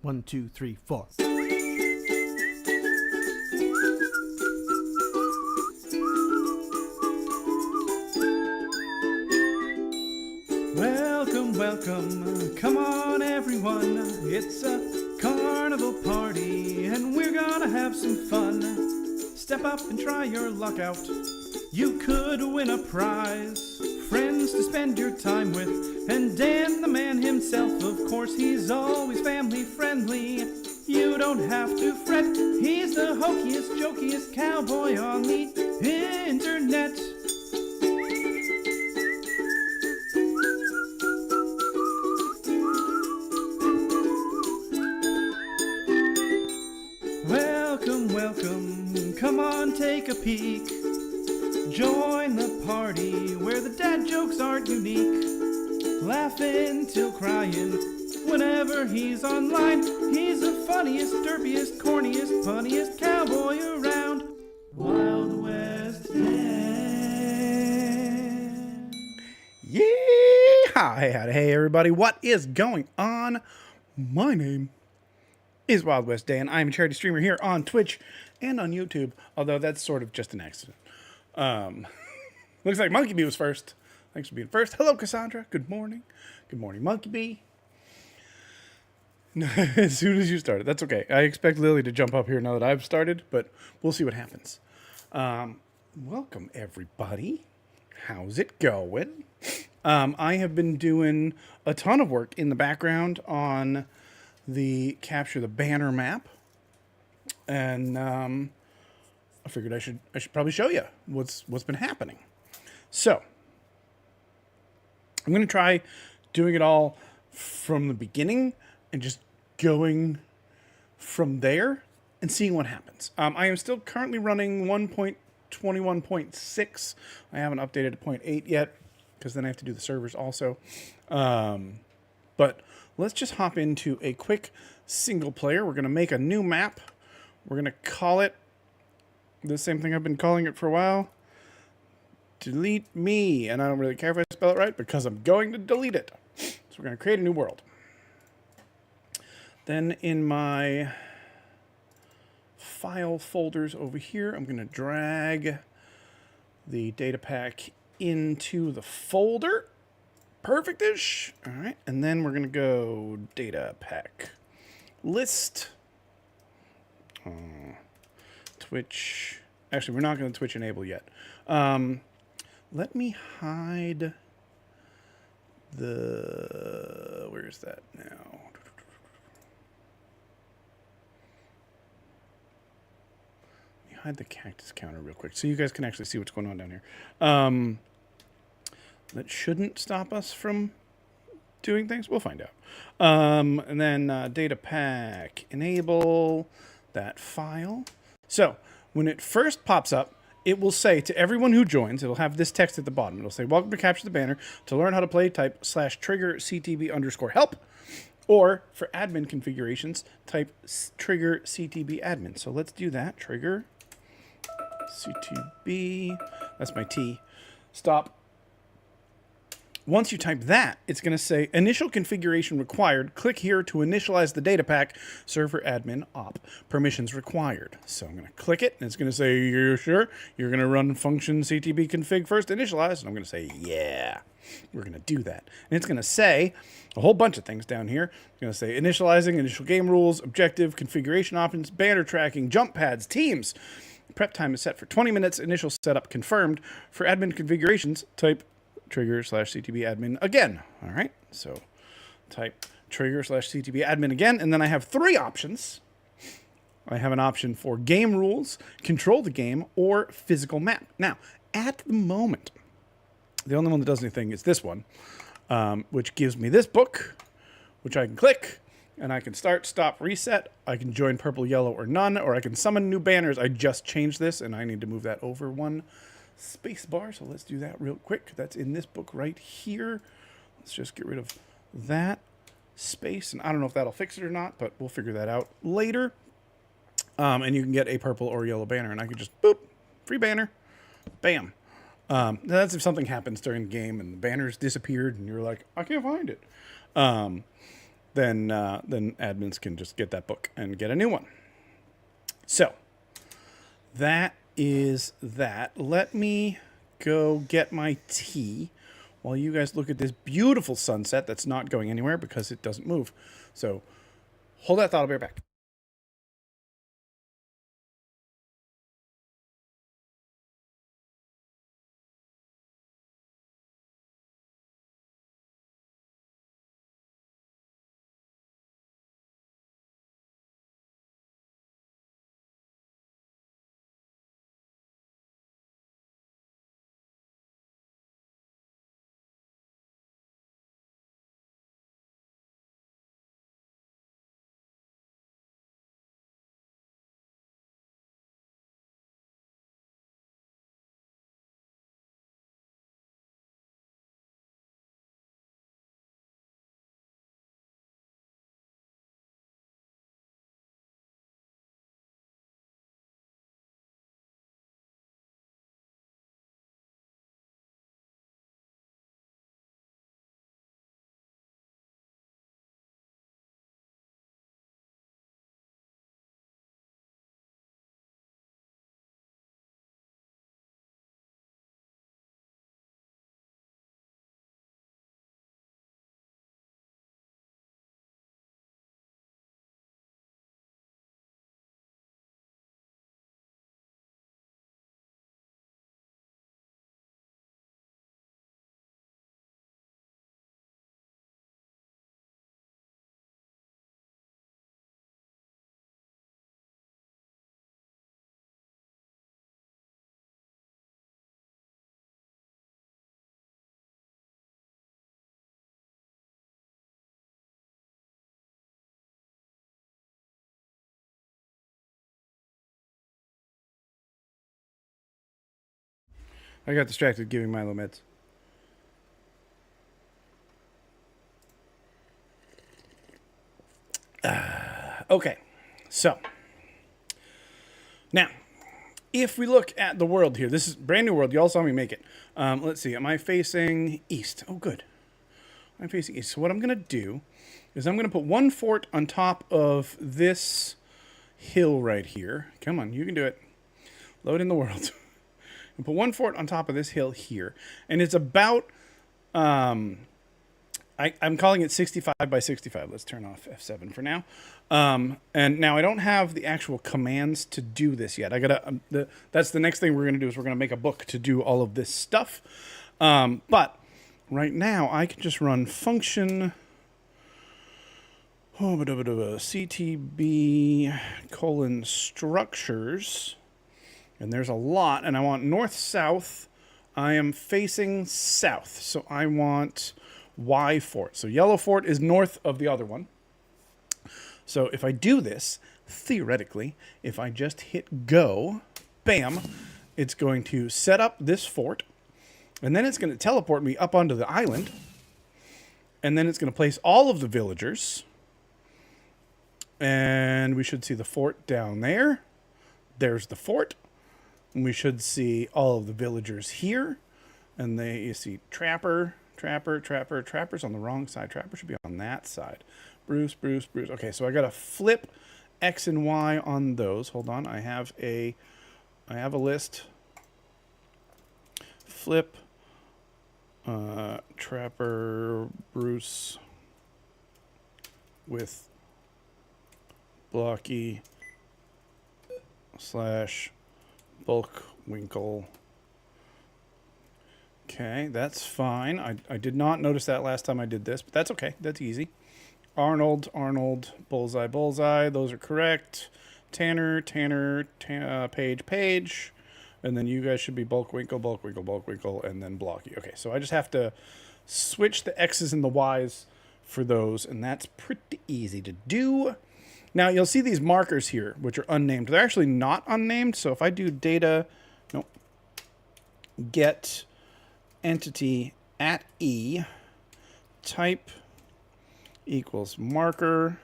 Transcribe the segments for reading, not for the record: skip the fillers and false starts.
1, 2, 3, 4. Welcome, welcome, come on everyone. It's a carnival party and we're gonna have some fun. Step up and try your luck out. You could win a prize. Friends to spend your time with. And Dan the man himself, of course, he's always family friendly. You don't have to fret. He's the hokiest, jokiest cowboy on the internet. Welcome, welcome, come on, take a peek. Join the party where the dad jokes aren't unique. Laughing till crying whenever he's online. He's the funniest, derpiest, corniest, punniest cowboy around. Wild West Dan. Yeah! Hey everybody, what is going on? My name is Wild West Dan. I'm a charity streamer here on Twitch and on YouTube, although that's sort of just an accident. Looks like Monkey Bee was first. Thanks for being first. Hello, Cassandra. Good morning. Good morning, Monkey Bee. As soon as you started. That's okay. I expect Lily to jump up here now that I've started, but we'll see what happens. Welcome, everybody. How's it going? I have been doing a ton of work in the background on the Capture the Banner map. And I figured I should probably show you what's been happening. So, I'm going to try doing it all from the beginning and just going from there and seeing what happens. I am still currently running 1.21.6. I haven't updated to 0.8 yet because then I have to do the servers also. But let's just hop into a quick single player. We're going to make a new map. We're going to call it the same thing I've been calling it for a while. Delete me. And I don't really care if I spell it right because I'm going to delete it. So we're going to create a new world. Then in my file folders over here, I'm going to drag the Datapack into the folder. Perfect-ish. All right. And then we're going to go Datapack list. Twitch. Actually, we're not going to Twitch enable yet. Let me hide the... Where's that now? Let me hide the cactus counter real quick so you guys can actually see what's going on down here. That shouldn't stop us from doing things. We'll find out. And then Datapack enable that file. So when it first pops up, it will say to everyone who joins, it'll have this text at the bottom. It'll say, welcome to Capture the Banner. To learn how to play, type /trigger CTB_help. Or for admin configurations, type trigger CTB admin. So let's do that. Trigger CTB. That's my T. Stop. Once you type that, it's going to say initial configuration required. Click here to initialize the Datapack server admin op. Permissions required. So I'm going to click it and it's going to say, you're sure you're going to run function CTB config first initialize? And I'm going to say, yeah, we're going to do that. And it's going to say a whole bunch of things down here. It's going to say initializing, initial game rules, objective, configuration options, banner tracking, jump pads, teams. Prep time is set for 20 minutes. Initial setup confirmed. For admin configurations, type trigger /CTB admin again. All right. So type trigger /CTB admin again. And then I have three options. I have an option for game rules, control the game, or physical map. Now, at the moment, the only one that does anything is this one, which gives me this book, which I can click and I can start, stop, reset. I can join purple, yellow, or none, or I can summon new banners. I just changed this and I need to move that over one space bar, so let's do that real quick. That's in this book right here. Let's just get rid of that space, and I don't know if that'll fix it or not, but we'll figure that out later. And you can get a purple or yellow banner, and I can just boop, free banner, bam. That's if something happens during the game and the banner's disappeared and you're like, I can't find it. then admins can just get that book and get a new one. So that is that. Let me go get my tea while you guys look at this beautiful sunset that's not going anywhere because it doesn't move. So hold that thought, I'll be right back. I got distracted giving Milo meds. Okay, so now if we look at the world here, this is brand new world. You all saw me make it. Let's see. Am I facing east? Oh, good. I'm facing east. So what I'm going to do is I'm going to put one fort on top of this hill right here. Come on, you can do it. Load in the world. And put one fort on top of this hill here. And it's about, I'm calling it 65 by 65. Let's turn off F7 for now. And now I don't have the actual commands to do this yet. I gotta, that's the next thing we're going to do is we're going to make a book to do all of this stuff. But right now I can just run function CTB :structures. And there's a lot, and I want north-south. I am facing south, so I want Y fort. So yellow fort is north of the other one. So if I do this, theoretically, if I just hit go, bam, it's going to set up this fort, and then it's going to teleport me up onto the island, and then it's going to place all of the villagers, and we should see the fort down there. There's the fort. We should see all of the villagers here. And you see Trapper's on the wrong side. Trapper should be on that side. Bruce. Okay, so I got to flip X and Y on those. Hold on. I have a list. Flip Trapper Bruce with Blocky / Bulkwinkle. Okay, that's fine. I did not notice that last time I did this, but that's okay. That's easy. Arnold, Bullseye. Those are correct. Tanner, Page. And then you guys should be Bulkwinkle, and then Blocky. Okay, so I just have to switch the X's and the Y's for those, and that's pretty easy to do. Now, you'll see these markers here, which are unnamed. They're actually not unnamed, so if I do get entity at E, type equals marker,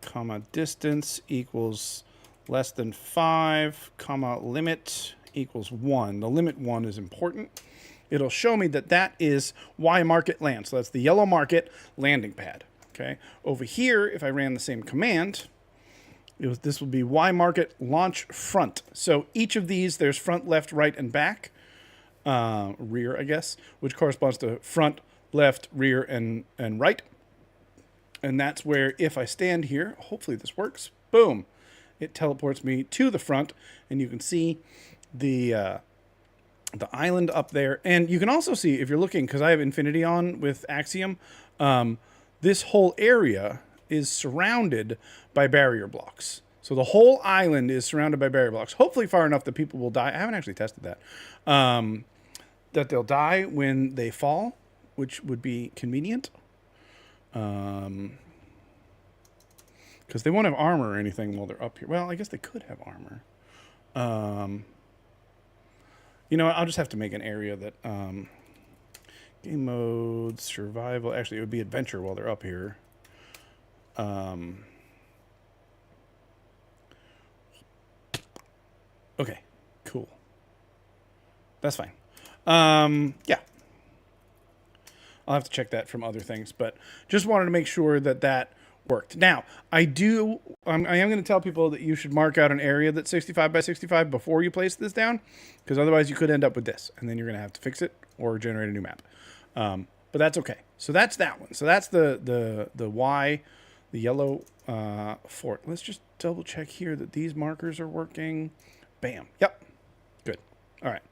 comma, distance equals less than 5, comma, limit equals 1. The limit 1 is important. It'll show me that that is Y market land. So that's the yellow market landing pad. Okay. Over here, if I ran the same command, this would be Y market launch front. So each of these, there's front, left, right, and back. Rear, I guess, which corresponds to front, left, rear, and right. And that's where if I stand here, hopefully this works, boom, it teleports me to the front, and you can see the island up there. And you can also see, if you're looking, because I have Infinity on with Axiom, this whole area is surrounded by barrier blocks. So the whole island is surrounded by barrier blocks, hopefully far enough that people will die. I haven't actually tested that. That they'll die when they fall, which would be convenient. Because they won't have armor or anything while they're up here. Well, I guess they could have armor. You know what? I'll just have to make an area that... game mode, survival. Actually, it would be adventure while they're up here. Okay, cool. That's fine. Yeah. I'll have to check that from other things, but just wanted to make sure that that worked. Now, I am going to tell people that you should mark out an area that's 65 by 65 before you place this down, because otherwise you could end up with this, and then you're going to have to fix it or generate a new map. But that's okay. So that's that one. So that's the Y, the yellow fort. Let's just double check here that these markers are working. Bam. Yep. Good. All right.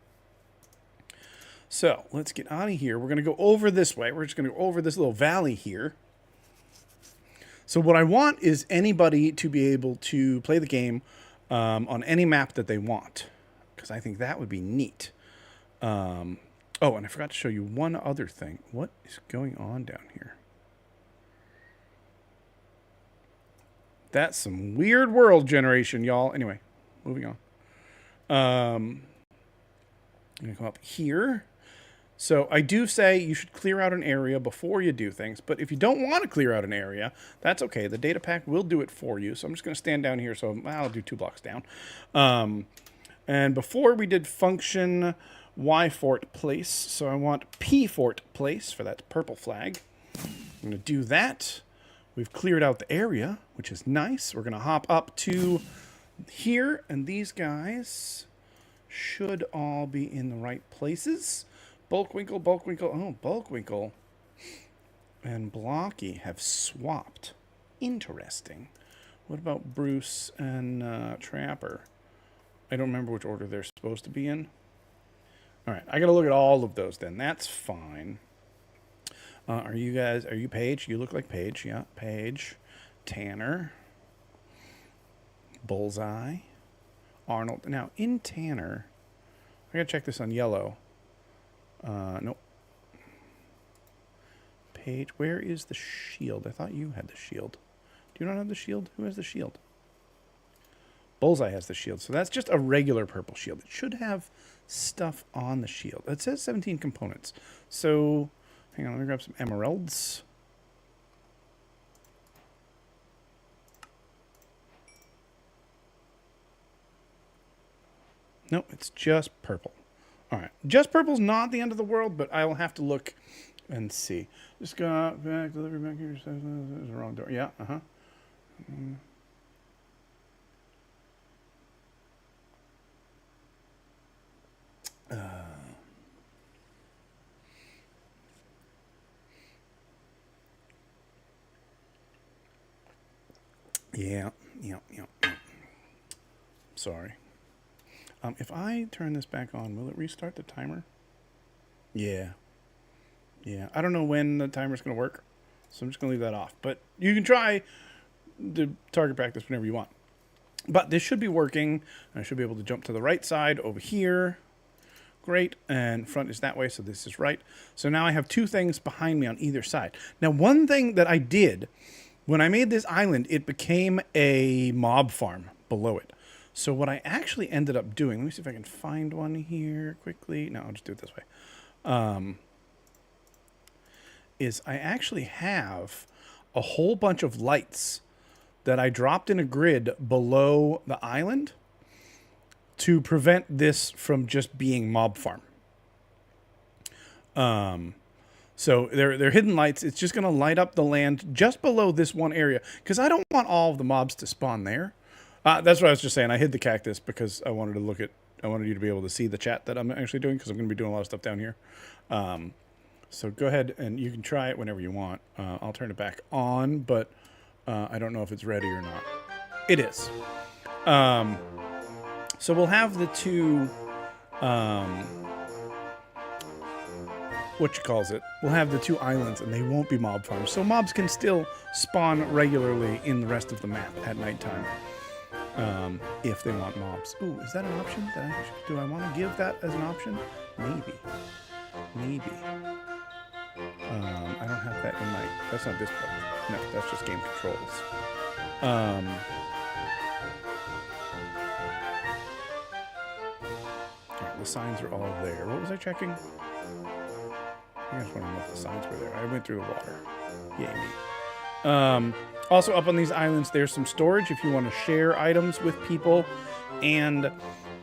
So let's get out of here. We're going to go over this way. We're just going to go over this little valley here. So what I want is anybody to be able to play the game on any map that they want, because I think that would be neat. Oh, and I forgot to show you one other thing. What is going on down here? That's some weird world generation, y'all. Anyway, moving on. I'm going to come up here. So I do say you should clear out an area before you do things. But if you don't want to clear out an area, that's okay. The Datapack will do it for you. So I'm just going to stand down here. So I'll do 2 blocks down. And before we did function Y fort place. So I want P fort place for that purple flag. I'm going to do that. We've cleared out the area, which is nice. We're going to hop up to here. And these guys should all be in the right places. Bulkwinkle. Oh, Bulkwinkle and Blocky have swapped. Interesting. What about Bruce and Trapper? I don't remember which order they're supposed to be in. All right, I got to look at all of those then. That's fine. Are you Paige? You look like Paige. Yeah, Paige. Tanner. Bullseye. Arnold. Now, in Tanner, I got to check this on yellow. Nope. Paige, where is the shield? I thought you had the shield. Do you not have the shield? Who has the shield? Bullseye has the shield. So that's just a regular purple shield. It should have stuff on the shield. It says 17 components. So, hang on, let me grab some emeralds. Nope, it's just purple. All right. Just purple's not the end of the world, but I will have to look and see. Just got back, delivery back here. There's the wrong door. Yeah, uh-huh. Yeah. Sorry. If I turn this back on, will it restart the timer? Yeah. I don't know when the timer's going to work, so I'm just going to leave that off. But you can try the target practice whenever you want. But this should be working. I should be able to jump to the right side over here. Great. And front is that way, so this is right. So now I have 2 things behind me on either side. Now, one thing that I did, when I made this island, it became a mob farm below it. So what I actually ended up doing, let me see if I can find one here quickly. No, I'll just do it this way. Is I actually have a whole bunch of lights that I dropped in a grid below the island to prevent this from just being mob farm. So they're hidden lights. It's just going to light up the land just below this one area because I don't want all of the mobs to spawn there. That's what I was just saying. I hid the cactus because I wanted you to be able to see the chat that I'm actually doing because I'm going to be doing a lot of stuff down here. So go ahead and you can try it whenever you want. I'll turn it back on, but I don't know if it's ready or not. It is. So we'll have the two... We'll have the two islands, and they won't be mob farms. So mobs can still spawn regularly in the rest of the map at nighttime, if they want mobs. Ooh, is that an option? Do I want to give that as an option? Maybe. I don't have that in my... That's not this part. No, that's just game controls. All right, the signs are all there. What was I checking? I just want to know if the signs were there. I went through the water. Yay me. Also up on these islands, there's some storage if you want to share items with people. And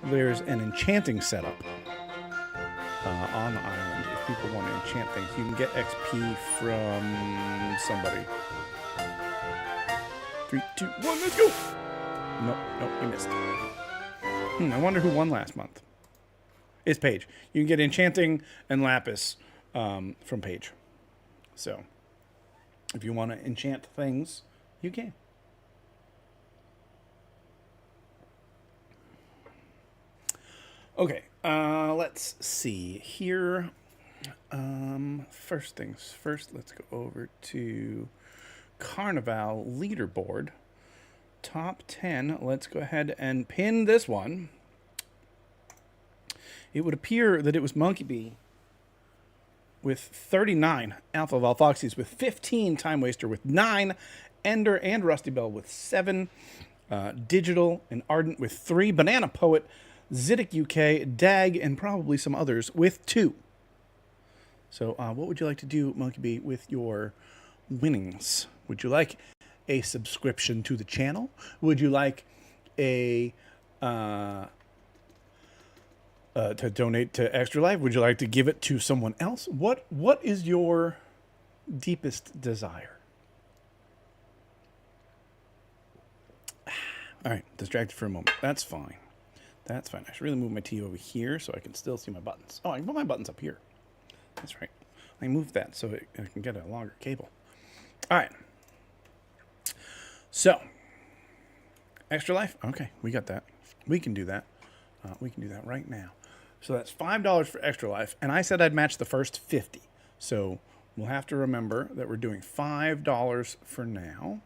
there's an enchanting setup on the island. If people want to enchant things, you can get XP from somebody. 3, 2, 1, let's go! Nope, you missed. I wonder who won last month. It's Paige. You can get enchanting and lapis from Paige. So, if you want to enchant things, you can. Okay, let's see here. First things first, let's go over to Carnival leaderboard. Top 10. Let's go ahead and pin this one. It would appear that it was Monkey Bee with 39, Alpha Valfoxes with 15, Time Waster with 9, Ender and Rusty Bell with 7, Digital and Ardent with 3, Banana Poet, Ziddick UK, Dag, and probably some others with 2. So what would you like to do, Monkey Bee, with your winnings? Would you like a subscription to the channel? Would you like a... to donate to Extra Life? Would you like to give it to someone else? What is your deepest desire? All right, distracted for a moment. That's fine. That's fine. I should really move my TV over here so I can still see my buttons. Oh, I can put my buttons up here. That's right. I moved that so I can get a longer cable. All right. So, Extra Life? Okay, we got that. We can do that. We can do that right now. So that's $5 for Extra Life. And I said I'd match the first 50. So we'll have to remember that we're doing $5 for now.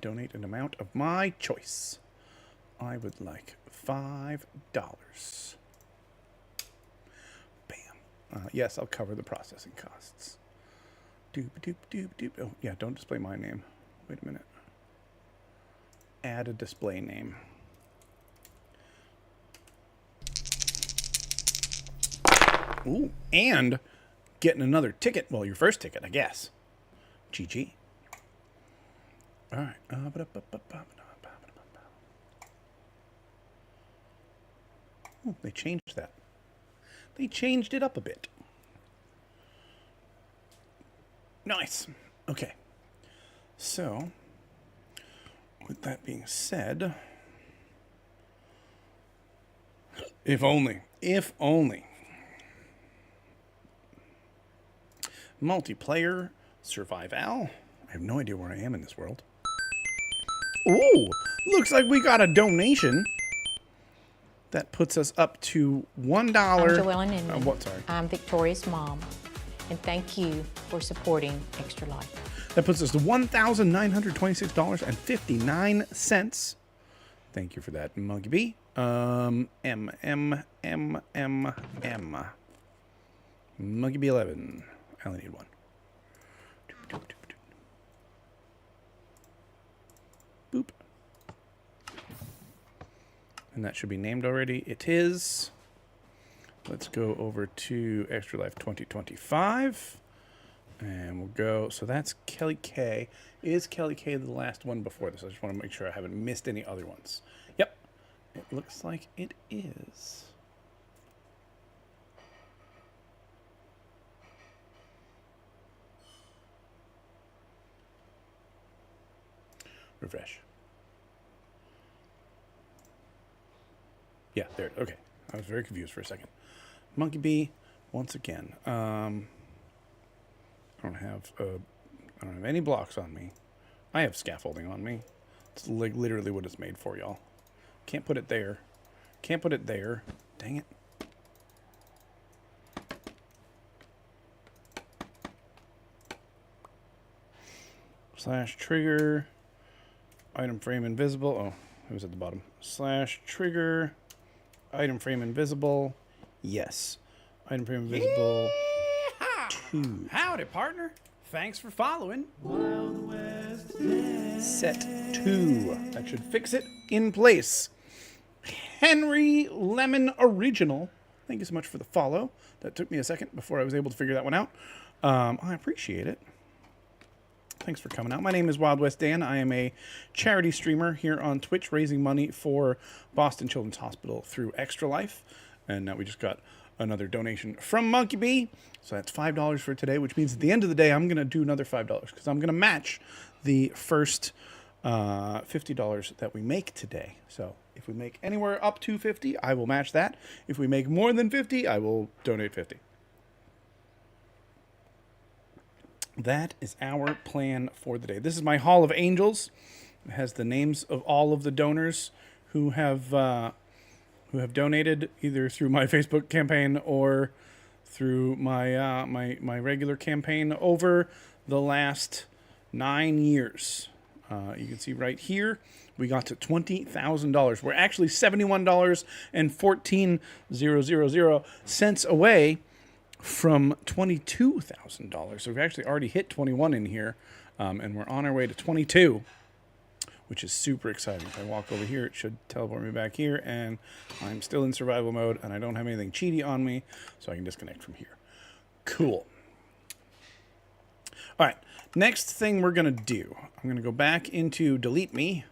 Donate an amount of my choice. I would like $5. Bam. Yes, I'll cover the processing costs. Doop, doop, doop, doop. Oh, yeah, don't display my name. Wait a minute. Add a display name. Ooh, and getting another ticket. Well, your first ticket, I guess. GG. All right. Oh, they changed that. They changed it up a bit. Nice. Okay. So, with that being said, if only. Multiplayer survival. I have no idea where I am in this world. Ooh, looks like we got a donation. That puts us up to $1. I'm Joellen Inman. What? Sorry. I'm Victoria's mom, and thank you for supporting Extra Life. That puts us to $1,926.59. Thank you for that, Monkey Bee. Monkey Bee 11. I only need one. Boop. And that should be named already. It is. Let's go over to Extra Life 2025. And we'll go. So that's Kelly K. Is Kelly K the last one before this? I just want to make sure I haven't missed any other ones. Yep. It looks like it is. Refresh. Yeah, there. Okay. I was very confused for a second. Monkey bee, once again. I don't have any blocks on me. I have scaffolding on me. It's like literally what it's made for, y'all. Can't put it there. Can't put it there. Dang it. Slash trigger. Item frame invisible. Oh, it was at the bottom. Slash trigger. Item frame invisible. Yes. Item frame invisible. Yeehaw! 2. Howdy, partner. Thanks for following. Set 2. That should fix it in place. Henry Lemon Original. Thank you so much for the follow. That took me a second before I was able to figure that one out. I appreciate it. Thanks for coming out. My name is Wild West Dan. I am a charity streamer here on Twitch, raising money for Boston Children's Hospital through Extra Life. And now we just got another donation from Monkey Bee. So that's $5 for today, which means at the end of the day, I'm going to do another $5 because I'm going to match the first $50 that we make today. So if we make anywhere up to 50, I will match that. If we make more than 50, I will donate 50. That is our plan for the day. This is my Hall of Angels. It has the names of all of the donors who have donated either through my Facebook campaign or through my my regular campaign over the last 9 years. You can see right here, we got to $20,000. We're actually $71.14 away from $22,000. So we've actually already hit 21 in here, and we're on our way to 22, which is super exciting. If I walk over here, it should teleport me back here, and I'm still in survival mode, and I don't have anything cheaty on me, so I can disconnect from here. Cool. All right, next thing we're going to do, I'm going to go back into Delete Me.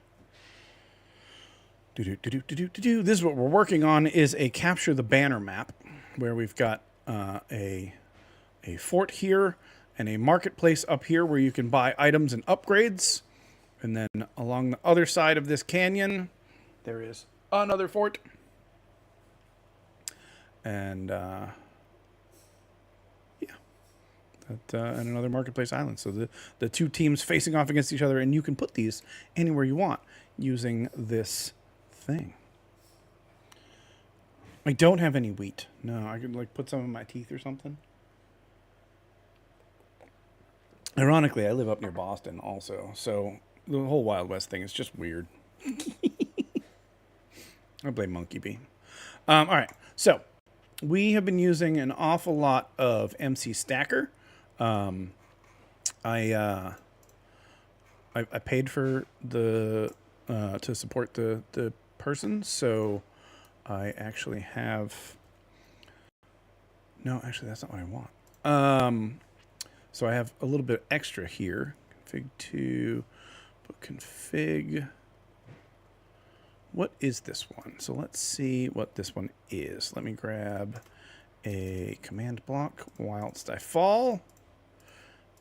This is what we're working on, is a Capture the Banner map, where we've got a fort here and a marketplace up here where you can buy items and upgrades. And then along the other side of this canyon, there is another fort. And and another marketplace island. So the two teams facing off against each other, and you can put these anywhere you want using this thing. I don't have any wheat. No, I could like put some in my teeth or something. Ironically, I live up near Boston also, so the whole Wild West thing is just weird. I blame Monkey Bee. All right, so we have been using an awful lot of MC Stacker. I paid for the to support the person, so I actually have. No, actually, that's not what I want. So I have a little bit extra here. Config to book config. What is this one? So let's see what this one is. Let me grab a command block whilst I fall,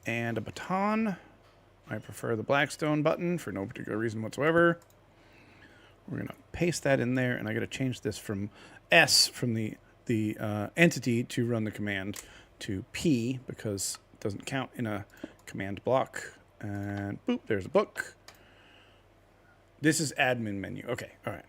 and a baton. I prefer the Blackstone button for no particular reason whatsoever. We're gonna paste that in there, and I gotta change this from S from the entity to run the command to P because it doesn't count in a command block. And boop, there's a book. This is admin menu. Okay, all right.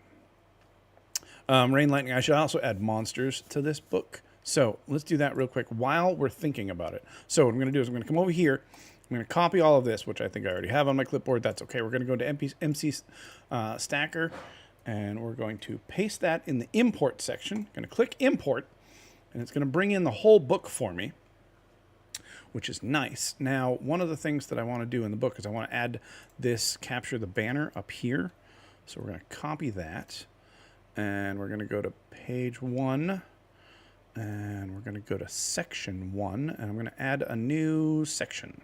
Rain Lightning. I should also add monsters to this book. So let's do that real quick while we're thinking about it. So what I'm going to do is I'm going to come over here. I'm going to copy all of this, which I think I already have on my clipboard. That's okay. We're going to go to MC Stacker, and we're going to paste that in the import section. I'm going to click import, and it's going to bring in the whole book for me, which is nice. Now, one of the things that I want to do in the book is I want to add this Capture the Banner up here. So we're going to copy that, and we're going to go to page 1, and we're going to go to section 1, and I'm going to add a new section.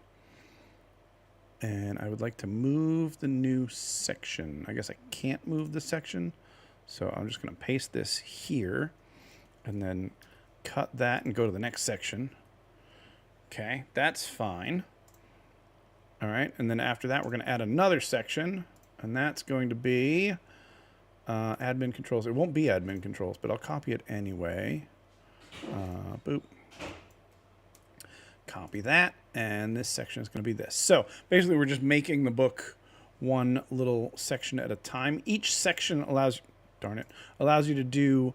And I would like to move the new section. I guess I can't move the section, so I'm just going to paste this here, and then cut that and go to the next section. Okay, that's fine. All right, and then after that, we're going to add another section. And that's going to be admin controls. It won't be admin controls, but I'll copy it anyway. Boop. Copy that, and this section is going to be this. So basically, we're just making the book one little section at a time. Each section allows you to do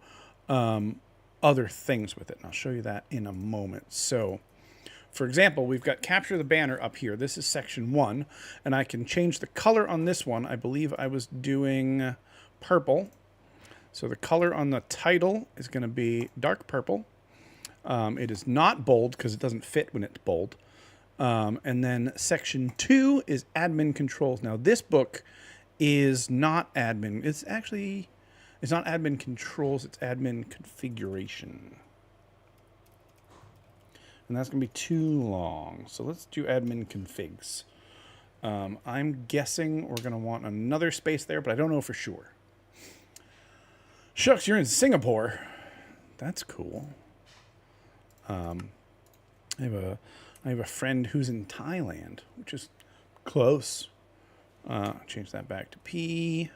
other things with it. And I'll show you that in a moment. So, for example, we've got capture the banner up here. This is section 1, and I can change the color on this one. I believe I was doing purple. So the color on the title is going to be dark purple. It is not bold because it doesn't fit when it's bold. And then section 2 is admin controls. Now this book is not admin. It's not admin controls. It's admin configuration. And that's going to be too long. So let's do admin configs. I'm guessing we're going to want another space there, but I don't know for sure. Shucks, you're in Singapore. That's cool. I have a friend who's in Thailand, which is close. Change that back to P.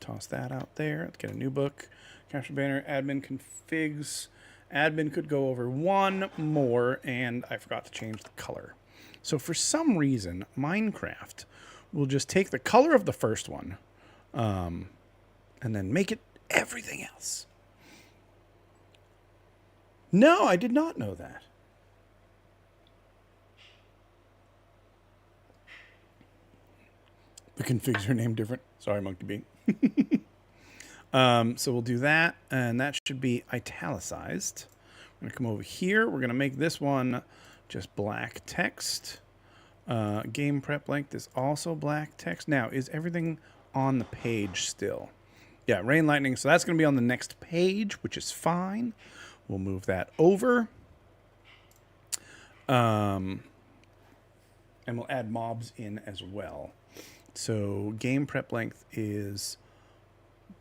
Toss that out there. Let's get a new book. Capture banner, admin configs. Admin could go over one more, and I forgot to change the color. So for some reason, Minecraft will just take the color of the first one, and then make it everything else. No, I did not know that. The configs are named different. Sorry, Monkey Bean. So we'll do that, and that should be italicized. I'm going to come over here. We're going to make this one just black text. Game prep length is also black text. Now, is everything on the page still? Yeah, rain lightning. So that's going to be on the next page, which is fine. We'll move that over. And we'll add mobs in as well. So game prep length is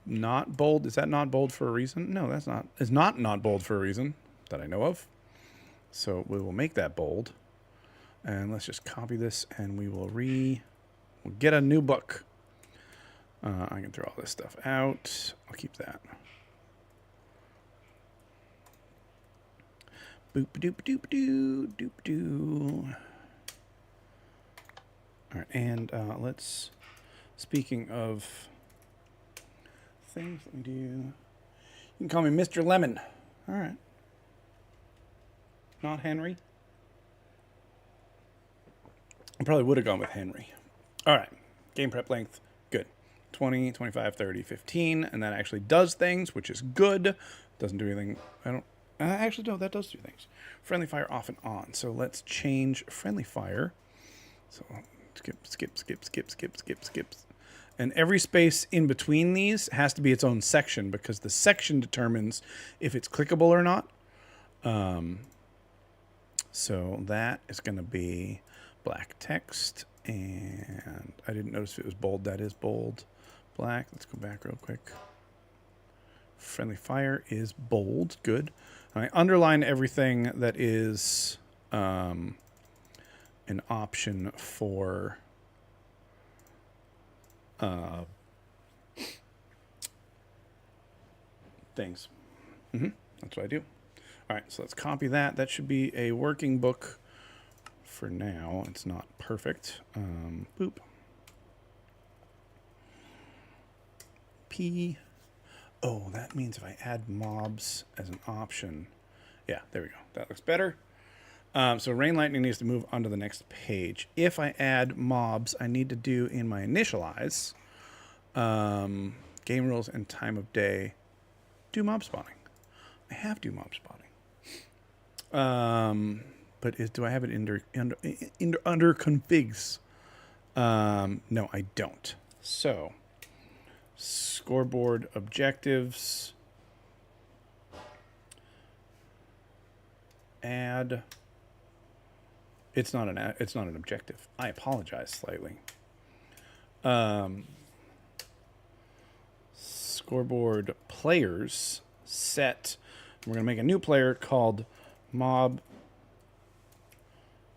not bold. Is that not bold for a reason? No, that's not. It's not bold for a reason that I know of. So we will make that bold. And let's just copy this, and we'll get a new book. I can throw all this stuff out. I'll keep that. Boop doop doop doo doop doo. All right, and let's. Speaking of things, let me do. You can call me Mr. Lemon. All right. Not Henry. I probably would have gone with Henry. All right. Game prep length, good. 20, 25, 30, 15, and that actually does things, which is good. Doesn't do anything. Actually, no, that does do things. Friendly fire off and on. So let's change friendly fire. So skip. And every space in between these has to be its own section because the section determines if it's clickable or not. So that is going to be black text. And I didn't notice if it was bold. That is bold. Black. Let's go back real quick. Friendly fire is bold. Good. I underline everything that is an option for things. That's what I do. All right, so let's copy that. That should be a working book for now. It's not perfect. Boop. P. Oh, that means if I add mobs as an option. Yeah, there we go. That looks better. So rain lightning needs to move onto the next page. If I add mobs, I need to do in my initialize game rules and time of day. Do mob spawning. I have do mob spawning. But do I have it under configs? No, I don't. So scoreboard objectives. Add. It's not an objective. I apologize slightly. Scoreboard players set. We're going to make a new player called mob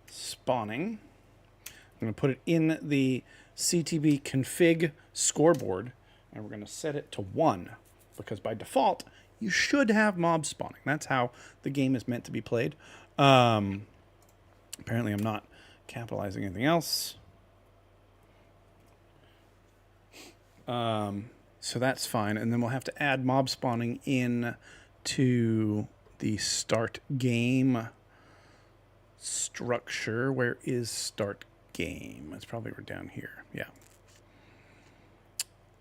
spawning. I'm going to put it in the CTB config scoreboard, and we're going to set it to 1, because by default, you should have mob spawning. That's how the game is meant to be played. Apparently, I'm not capitalizing anything else. So that's fine. And then we'll have to add mob spawning in to the start game structure. Where is start game? It's probably right down here. Yeah.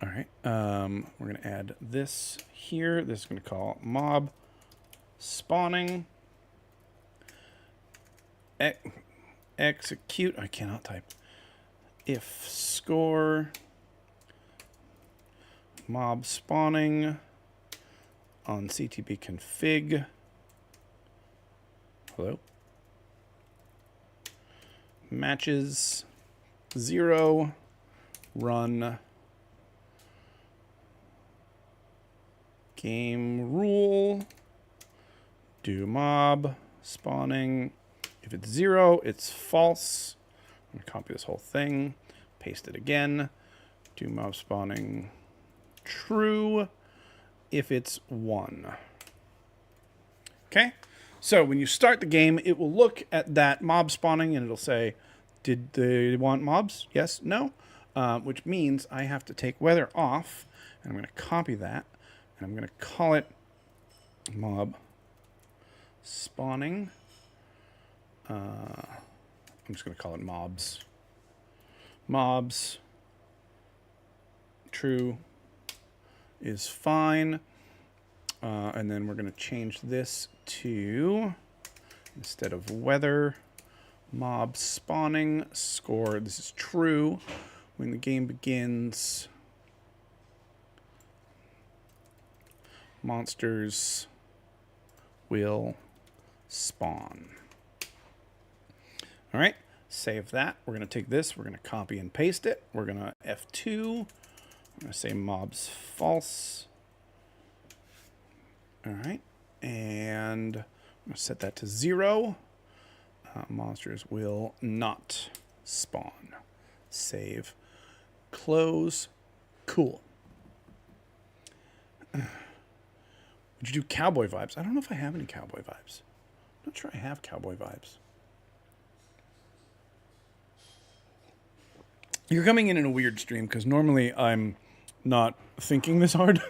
All right. We're going to add this here. This is going to call mob spawning. Execute. I cannot type. If score mob spawning on CTB config. Hello. Matches 0, run game rule, do mob spawning. If it's 0, it's false. I'm going to copy this whole thing, paste it again, do mob spawning true if it's 1. Okay, so when you start the game, it will look at that mob spawning and it'll say, did they want mobs? Yes, no, which means I have to take weather off, and I'm going to copy that, and I'm going to call it mob spawning. I'm just going to call it mobs. Mobs true is fine. And then we're going to change this to, instead of weather, mob spawning score. This is true. When the game begins, monsters will spawn. All right, save that. We're going to take this. We're going to copy and paste it. We're going to F2. I'm going to say mobs false. All right, and I'm going to set that to 0. Monsters will not spawn. Save. Close. Cool. Would you do cowboy vibes? I don't know if I have any cowboy vibes. I'm not sure I have cowboy vibes. You're coming in a weird stream because normally I'm not thinking this hard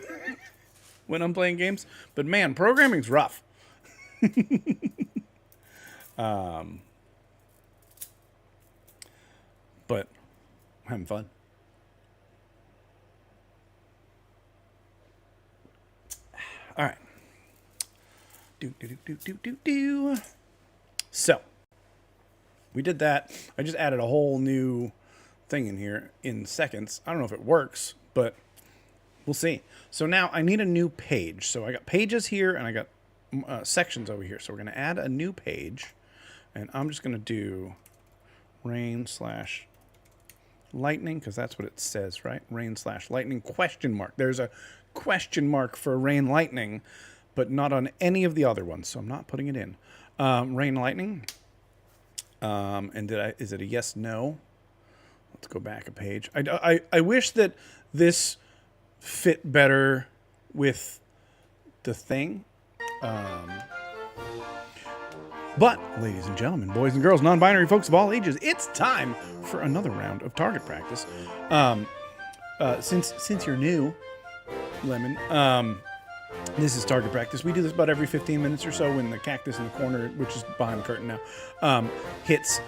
when I'm playing games. But man, programming's rough. But I'm having fun. All right. So we did that. I just added a whole new thing in here in seconds. I don't know if it works, but we'll see. So now I need a new page. So I got pages here and I got sections over here. So we're going to add a new page, and I'm just going to do rain/lightning because that's what it says, right? Rain/lightning question mark. There's a question mark for rain lightning, but not on any of the other ones. So I'm not putting it in. Rain lightning. And is it a yes, no? Let's go back a page. I wish that this fit better with the thing. But, ladies and gentlemen, boys and girls, non-binary folks of all ages, it's time for another round of target practice. Since you're new, Lemon, this is target practice. We do this about every 15 minutes or so when the cactus in the corner, which is behind the curtain now, hits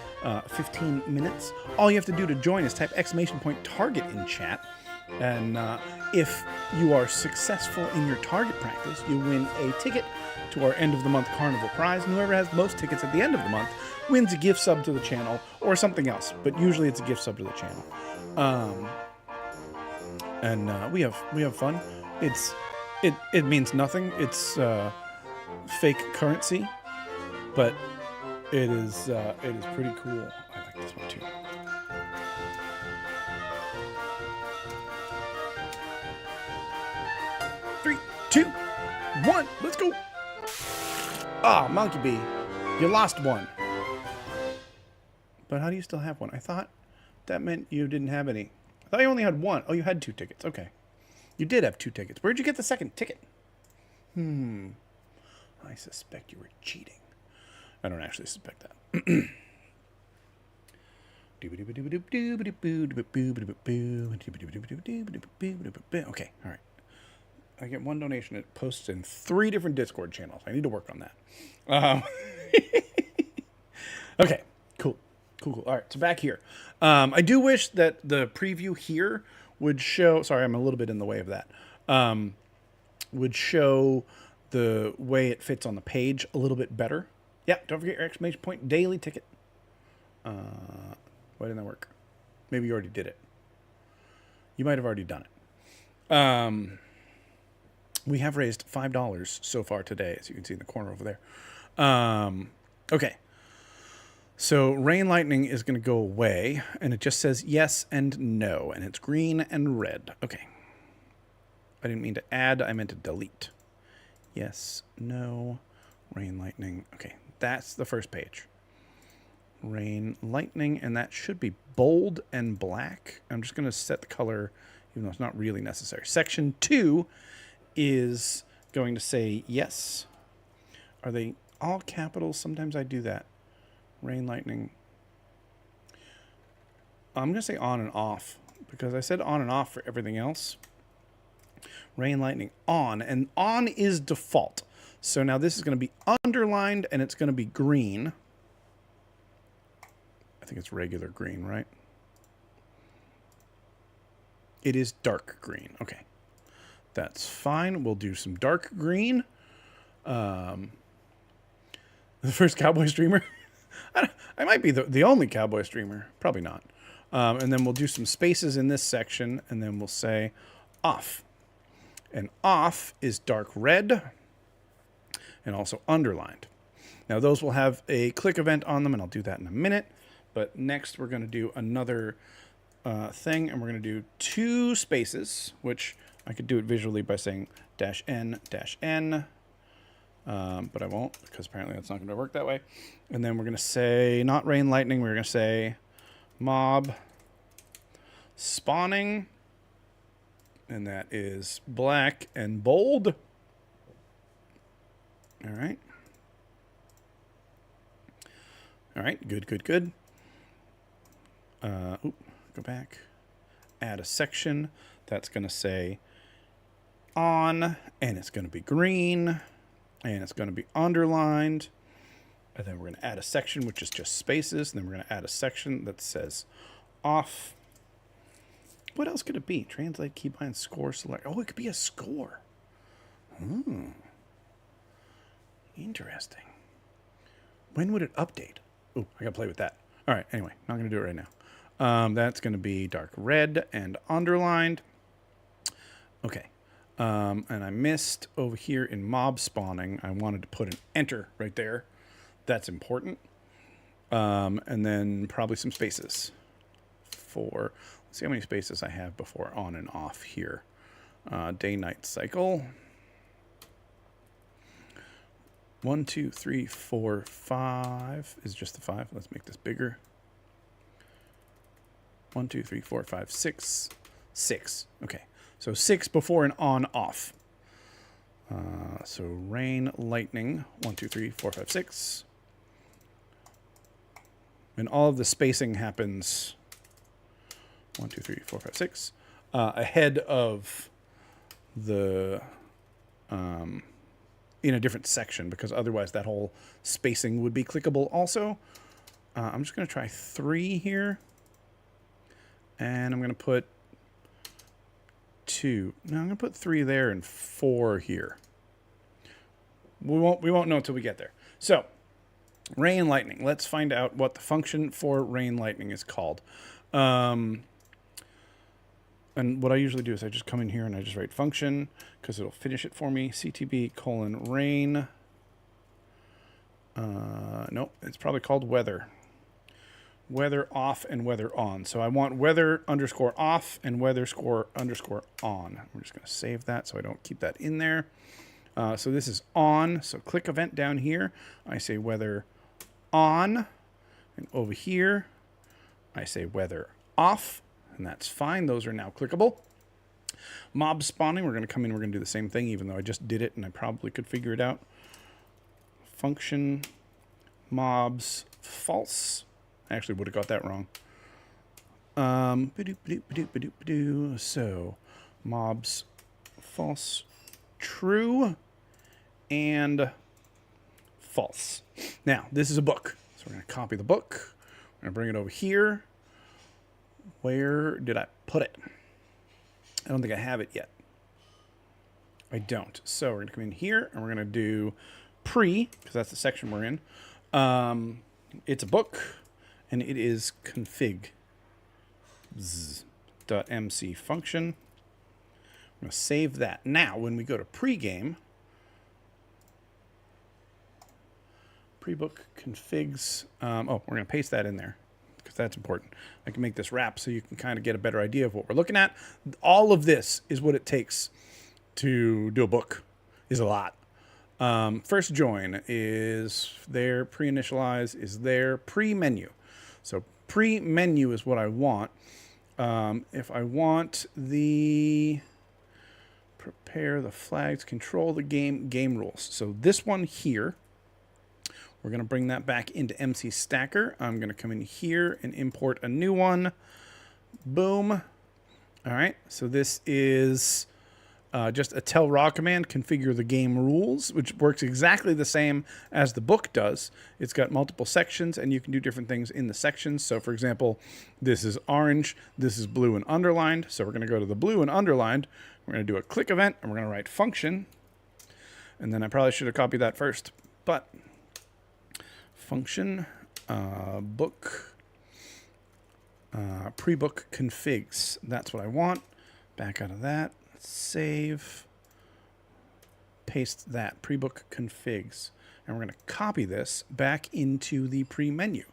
15 minutes. All you have to do to join is type !target in chat. And if you are successful in your target practice, you win a ticket to our end of the month carnival prize. And whoever has the most tickets at the end of the month wins a gift sub to the channel or something else. But usually it's a gift sub to the channel. And we have fun. It means nothing. It's fake currency, but it is pretty cool. I like this one too. Three, 2, 1, let's go. Ah, Monkey Bee, you lost one. But how do you still have one? I thought that meant you didn't have any. I thought you only had one. Oh, you had 2 tickets. Okay. You did have 2 tickets. Where'd you get the second ticket? I suspect you were cheating. I don't actually suspect that. Okay, all right. I get 1 donation. It posts in 3 different Discord channels. I need to work on that. Okay, cool. All right, so back here. I do wish that the preview here would show... Sorry, I'm a little bit in the way of that. Would show the way it fits on the page a little bit better. Yeah, don't forget your exclamation point daily ticket. Why didn't that work? Maybe you already did it. You might have already done it. We have raised $5 so far today, as you can see in the corner over there. Okay. So rain lightning is going to go away, and it just says yes and no, and it's green and red. Okay. I didn't mean to add, I meant to delete. Yes, no, rain lightning. Okay, that's the first page. Rain lightning, and that should be bold and black. I'm just going to set the color, even though it's not really necessary. Section 2 is going to say yes. Are they all capitals? Sometimes I do that. Rain lightning. I'm going to say on and off, because I said on and off for everything else. Rain lightning on, and on is default. So now this is going to be underlined, and it's going to be green. I think it's regular green, right? It is dark green. Okay. That's fine. We'll do some dark green. The first cowboy streamer. I might be the only cowboy streamer. Probably not. And then we'll do some spaces in this section, and then we'll say off. And off is dark red and also underlined. Now those will have a click event on them, and I'll do that in a minute. But next we're going to do another thing, and we're going to do 2 spaces, which I could do it visually by saying -n, -n. But I won't, because apparently that's not going to work that way. And then we're going to say, not rain lightning, we're going to say mob spawning. And that is black and bold. All right. All right, good. Go back. Add a section. That's going to say on, and it's going to be green, and it's going to be underlined. And then we're going to add a section, which is just spaces. And then we're going to add a section that says off. What else could it be? Translate, keybind, score, select. Oh, it could be a score. Interesting. When would it update? Oh, I got to play with that. All right, anyway, not going to do it right now. That's going to be dark red and underlined. Okay. And I missed over here in mob spawning. I wanted to put an enter right there. That's important. And then probably some spaces for... Let's see how many spaces I have before on and off here. Day-night cycle. 1, 2, 3, 4, 5 is just the 5. Let's make this bigger. 1, 2, 3, 4, 5, 6. 6. Okay. So 6 before and on off. So rain, lightning. 1, 2, 3, 4, 5, 6. And all of the spacing happens 1, 2, 3, 4, 5, 6 ahead of the in a different section, because otherwise that whole spacing would be clickable also. I'm just going to try 3 here, and I'm going to put 2. No, I'm going to put 3 there and 4 here. We won't know until we get there. So rain lightning. Let's find out what the function for rain lightning is called. And what I usually do is I just come in here and I just write function, because it'll finish it for me. CTB::rain. Nope, it's probably called weather. Weather off and weather on. So I want weather underscore off and weather score underscore on. We're just going to save that so I don't keep that in there. So this is on. So click event down here. I say weather on. And over here, I say weather off, and that's fine. Those are now clickable. Mob spawning, we're going to come in, we're going to do the same thing, even though I just did it and I probably could figure it out. Function mobs false. I actually would have got that wrong. So mobs false, true, and false. Now, this is a book. So we're going to copy the book. We're going to bring it over here. Where did I put it? I don't think I have it yet. I don't. So we're going to come in here and we're going to do pre, because that's the section we're in. It's a book, and it is config.mc function. I'm going to save that. Now, when we go to pregame, prebook configs, we're going to paste that in there because that's important. I can make this wrap so you can kind of get a better idea of what we're looking at. All of this is what it takes to do a book, is a lot. First join is there, pre-initialize is there, pre-menu. So pre-menu is what I want. If I want the prepare the flags, control the game rules. So this one here, we're going to bring that back into MC Stacker. I'm going to come in here and import a new one. Boom. All right. So this is just a tell raw command, configure the game rules, which works exactly the same as the book does. It's got multiple sections, and you can do different things in the sections. So, for example, this is orange, this is blue and underlined. So we're going to go to the blue and underlined. We're going to do a click event, and we're going to write function. And then I probably should have copied that first, but function book pre-book configs. That's what I want. Back out of that. Save, paste that, pre-book configs, and we're going to copy this back into the pre-menu.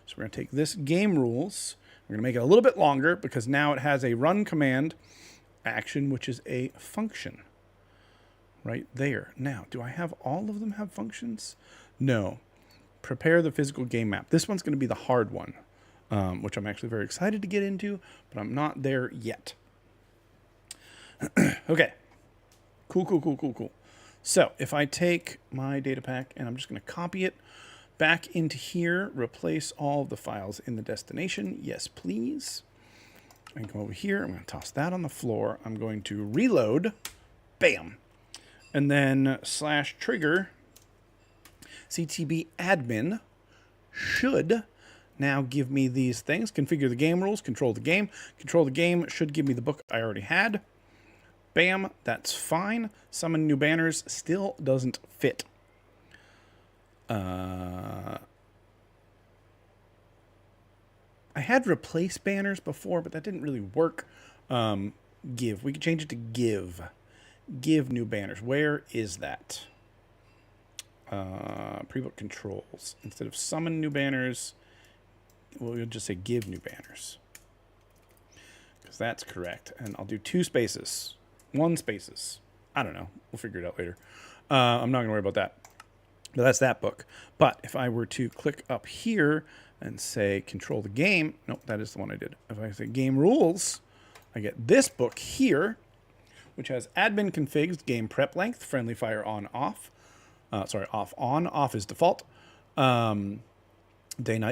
So we're going to take this game rules, we're going to make it a little bit longer because now it has a run command action, which is a function right there. Now, do I have all of them have functions? No. Prepare the physical game map. This one's going to be the hard one, which I'm actually very excited to get into, but I'm not there yet. Okay. Cool. So if I take my data pack and I'm just going to copy it back into here, replace all of the files in the destination. Yes, please. I can come over here. I'm going to toss that on the floor. I'm going to reload. Bam. And then /trigger CTB admin should now give me these things. Configure the game rules, control the game. Control the game should give me the book I already had. Bam, that's fine. Summon new banners still doesn't fit. I had replace banners before, but that didn't really work. Give. We could change it to give. Give new banners. Where is that? Pre-book controls. Instead of summon new banners, we'll just say give new banners. Because that's correct. And I'll do 2 spaces. 1 spaces. I don't know. We'll figure it out later. I'm not going to worry about that. But that's that book. But if I were to click up here and say control the game. Nope, that is the one I did. If I say game rules, I get this book here, which has admin configs, game prep length, friendly fire on, off. Off, on. Off is default. Day-night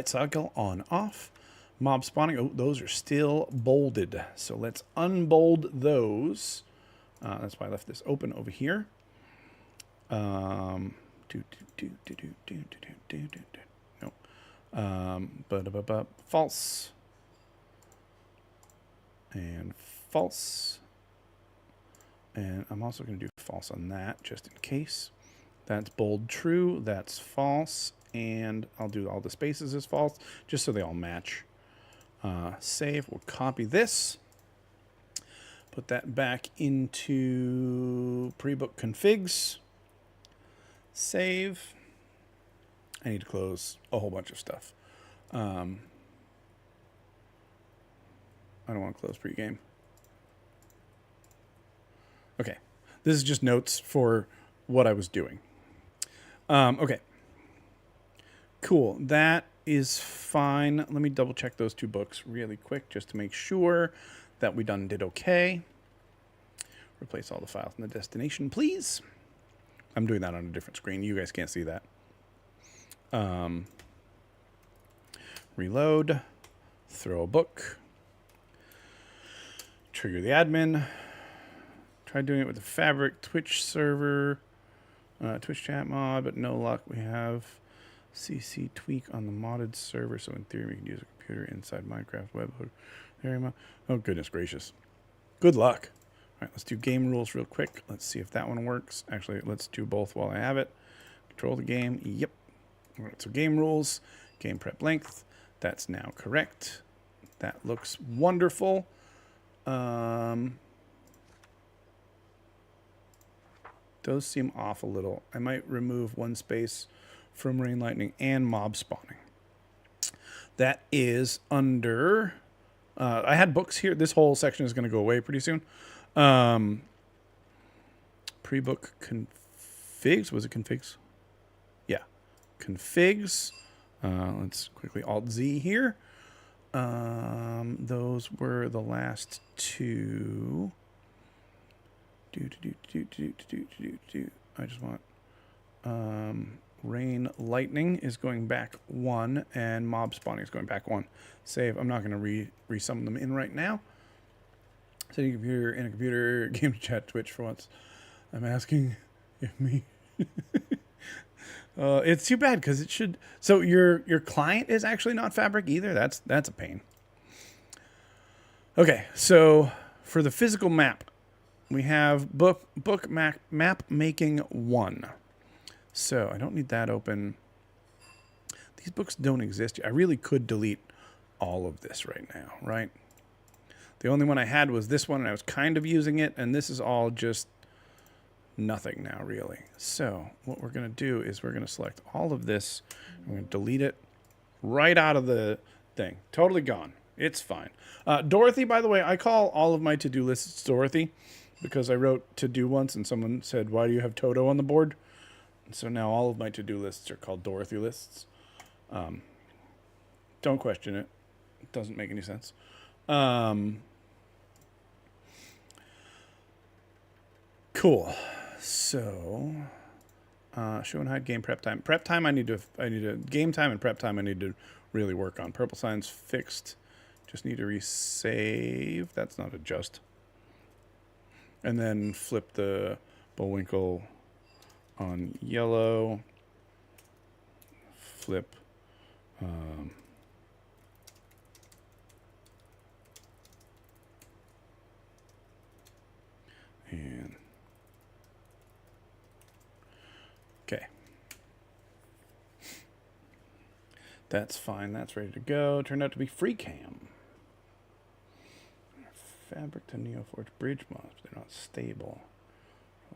cycle, on, off. Mob spawning. Oh, those are still bolded. So let's unbold those. That's why I left this open over here. No. False. And false. And I'm also going to do false on that, just in case. That's bold true. That's false. And I'll do all the spaces as false, just so they all match. Save. We'll copy this. Put that back into pre-book configs. Save. I need to close a whole bunch of stuff. I don't want to close pre-game. Okay. This is just notes for what I was doing. Okay. Cool. That is fine. Let me double check those 2 books really quick just to make sure that we did okay. Replace all the files in the destination, please. I'm doing that on a different screen. You guys can't see that. Reload. Throw a book. Trigger the admin. Try doing it with the Fabric Twitch server. Twitch chat mod, but no luck. We have CC tweak on the modded server, so in theory we can use a computer inside Minecraft webhook. Oh, goodness gracious. Good luck. All right, let's do game rules real quick. Let's see if that one works. Actually, let's do both while I have it. Control the game. Yep. All right, so game rules, game prep length. That's now correct. That looks wonderful. Those seem off a little. I might remove 1 space from rain, lightning, and mob spawning. That is under... I had books here. This whole section is going to go away pretty soon. Pre-book configs. Was it configs? Yeah. Configs. Let's quickly Alt-Z here. Those were the last 2. I just want rain lightning is going back 1 and mob spawning is going back 1. Save. I'm not going to resum them in right now. Setting computer in a computer game chat Twitch for once. I'm asking if me. It's too bad because it should. So your client is actually not Fabric either. That's a pain. Okay, so for the physical map. We have book map making 1. So I don't need that open. These books don't exist yet. I really could delete all of this right now, right? The only one I had was this one, and I was kind of using it, and this is all just nothing now, really. So what we're going to do is we're going to select all of this. I'm going to delete it right out of the thing. Totally gone. It's fine. Dorothy, by the way, I call all of my to-do lists Dorothy. Because I wrote to-do once and someone said, why do you have Toto on the board? And so now all of my to-do lists are called Dorothy lists. Don't question it. It doesn't make any sense. Cool. So, show and hide game prep time. Prep time I need to game time and prep time I need to really work on. Purple signs fixed. Just need to resave. That's not adjust. And then flip the Bullwinkle on yellow. Flip. And okay. That's fine. That's ready to go. Turned out to be free cam. Fabric to Neoforge bridge mods. They're not stable.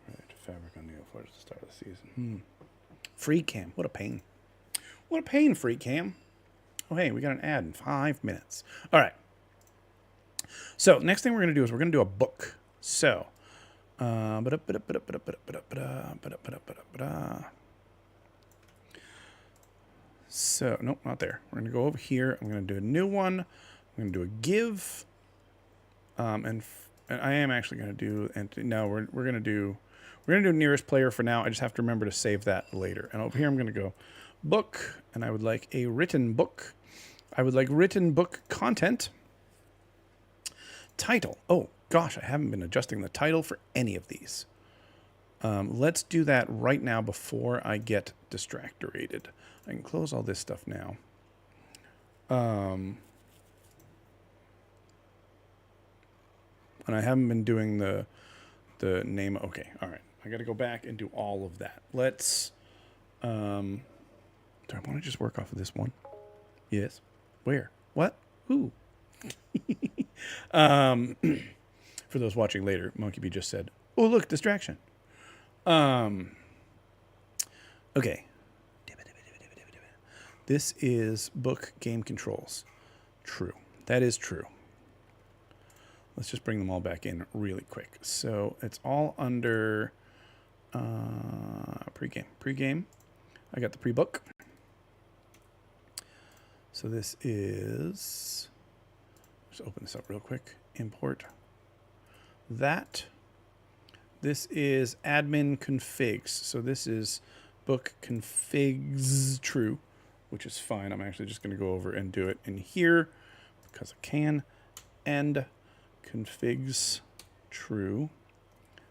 Alright, Fabric on Neoforge at the start of the season. Free cam. What a pain. What a pain, free cam. Oh, hey, we got an ad in 5 minutes. All right. So next thing we're going to do is we're going to do a book. So, so nope, not there. We're going to go over here. I'm going to do a new one. I'm going to do a give. And I am actually going to do, and no, we're going to do nearest player for now. I just have to remember to save that later. And over here, I'm going to go book, and I would like a written book. I would like written book content. Title. Oh, gosh, I haven't been adjusting the title for any of these. Let's do that right now before I get distracted. I can close all this stuff now. And I haven't been doing the name. Okay, all right. I got to go back and do all of that. Let's. Do I want to just work off of this one? Yes. Where? What? Who? For those watching later, Monkey Bee just said, "Oh, look, distraction." Okay. This is book game controls. True. That is true. Let's just bring them all back in really quick. So it's all under pregame. Pregame. I got the pre-book. So this is, just open this up real quick. Import that. This is admin configs. So this is book configs true, which is fine. I'm actually just going to go over and do it in here because I can. And configs true.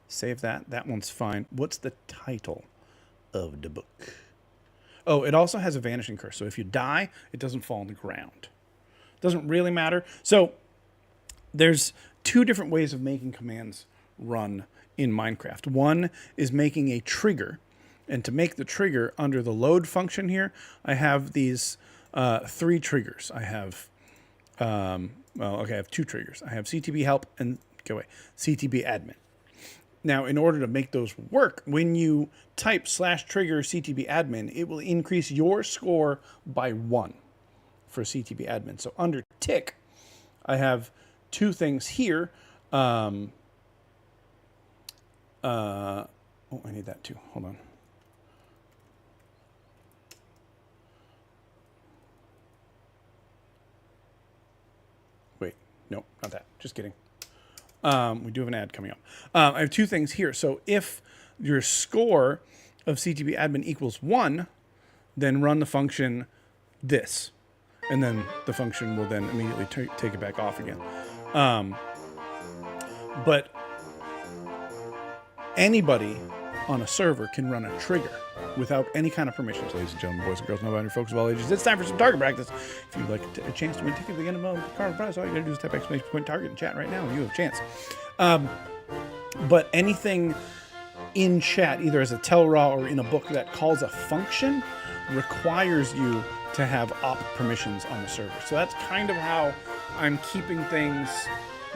Save that. That one's fine. What's the title of the book? Oh, it also has a vanishing curse. So if you die, it doesn't fall on the ground. Doesn't really matter. So there's two different ways of making commands run in Minecraft. One is making a trigger. And to make the trigger under the load function here, I have these 3 triggers. I have, I have 2 triggers. I have CTB help and, CTB admin. Now, in order to make those work, when you type /trigger CTB admin, it will increase your score by 1 for CTB admin. So under tick, I have 2 things here. I need that too. Hold on. Wait, nope, not that. Just kidding. We do have an ad coming up. I have 2 things here. So if your score of CTB admin equals 1, then run the function this. And then the function will then immediately take it back off again. But anybody on a server can run a trigger without any kind of permissions. Ladies and gentlemen, boys and girls, non-binary folks of all ages, it's time for some target practice. If you'd like a chance to win tickets at the end of the card prize, all you gotta do is type !! target in chat right now and you have a chance. But anything in chat, either as a tell raw or in a book that calls a function, requires you to have op permissions on the server. So that's kind of how I'm keeping things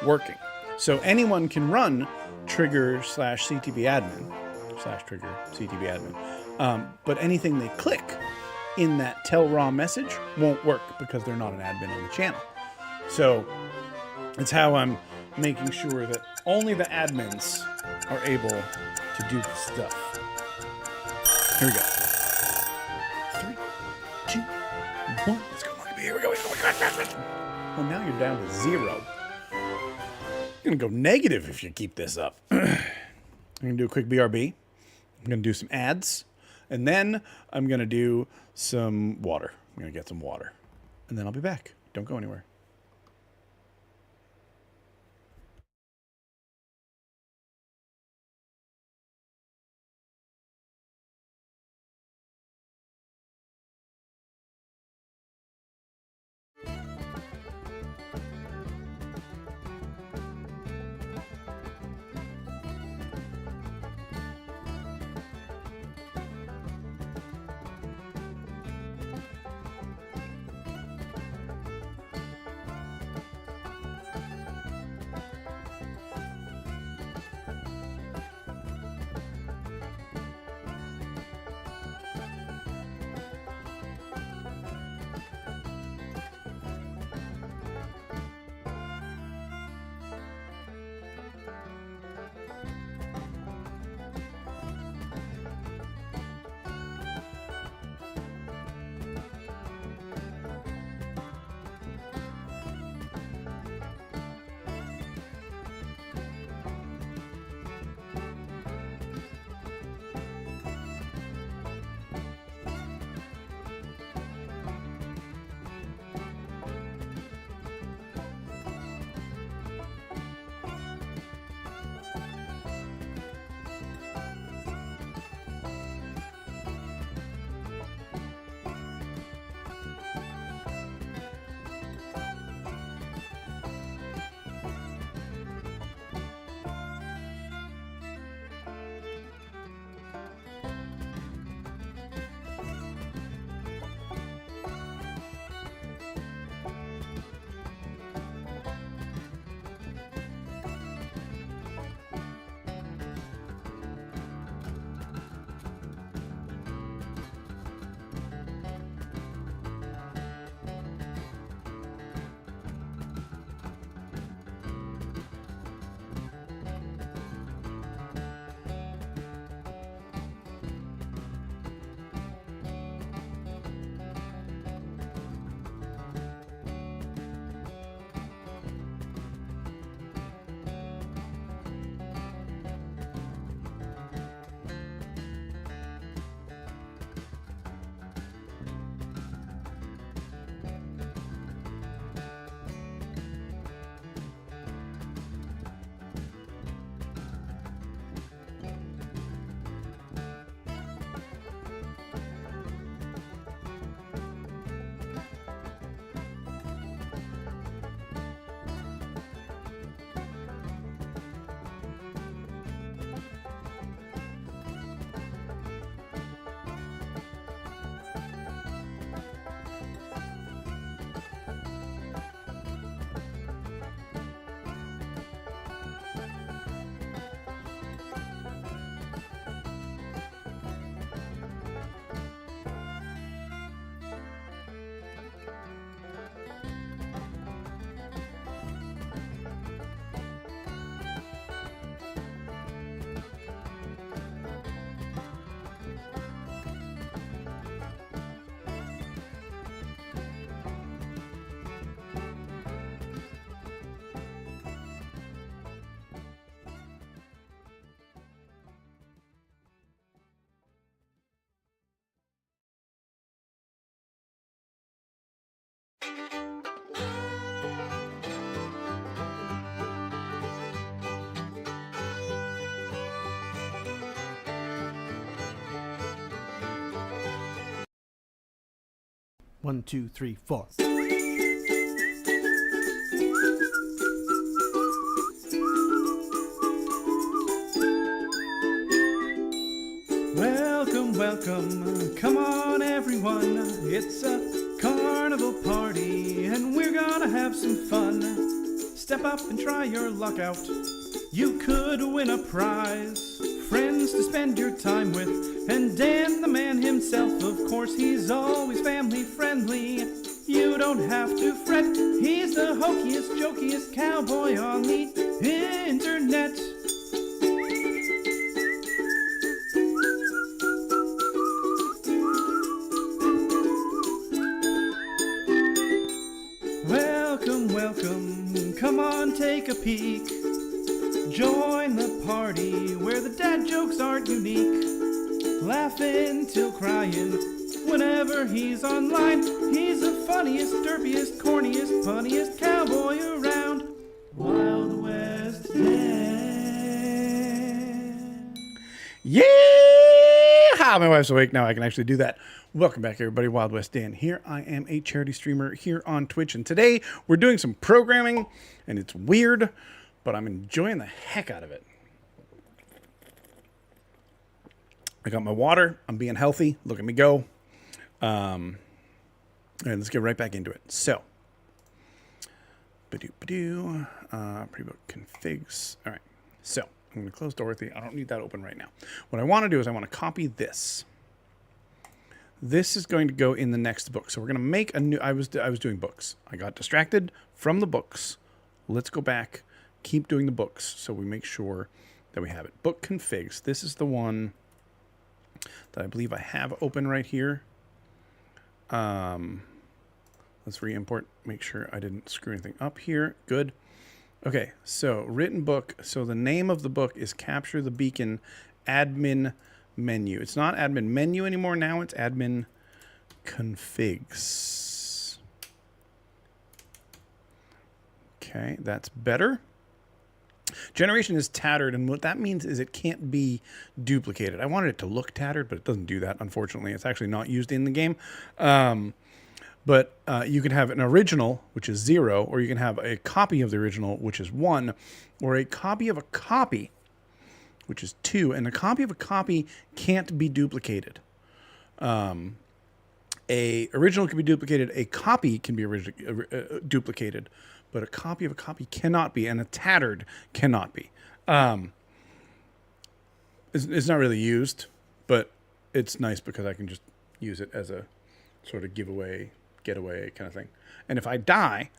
working. So anyone can run trigger /CTB admin, /trigger CTB admin. But anything they click in that tell raw message won't work because they're not an admin on the channel. So it's how I'm making sure that only the admins are able to do the stuff. Here we go. 3, 2, 1. Let's go. Here we go. Well, now you're down to 0. You're going to go negative if you keep this up. I'm going to do a quick BRB. I'm going to do some ads. And then I'm going to do some water. I'm going to get some water. And then I'll be back. Don't go anywhere. One, two, three, four. Welcome, welcome, come on everyone. It's a carnival party and we're gonna have some fun. Step up and try your luck out. You could win a prize. Friends to spend your time with. And Dan the man himself, of course, he's always family friendly. You don't have to fret. He's the hokiest, jokiest cowboy on the internet. Welcome, welcome, come on, take a peek. Join the party where the dad jokes aren't unique. Laughing till crying whenever he's online. He's the funniest, derpiest, corniest, punniest cowboy around. Wild West Dan. Yeah! My wife's awake now. I can actually do that. Welcome back, everybody. Wild West Dan here. I am a charity streamer here on Twitch, and today we're doing some programming, and it's weird, but I'm enjoying the heck out of it. I got my water. I'm being healthy. Look at me go. And let's get right back into it. So, pre-book configs. All right. So, I'm going to close Dorothy. I don't need that open right now. What I want to do is I want to copy this. This is going to go in the next book. So we're going to make a new. I was doing books. I got distracted from the books. Let's go back. Keep doing the books so we make sure that we have it. Book configs. This is the one that I believe I have open right here. Let's re-import, make sure I didn't screw anything up here. Good. Okay, so written book. So the name of the book is Capture the Beacon Admin Menu. It's not admin menu anymore. Now it's admin configs. Okay, that's better. Generation is tattered, and what that means is it can't be duplicated. I wanted it to look tattered, but it doesn't do that, unfortunately. It's actually not used in the game. But you can have an original, which is 0, or you can have a copy of the original, which is 1, or a copy of a copy, which is 2. And a copy of a copy can't be duplicated. A original can be duplicated. A copy can be duplicated. But a copy of a copy cannot be, and a tattered cannot be. It's not really used, but it's nice because I can just use it as a sort of giveaway, getaway kind of thing. And if I die,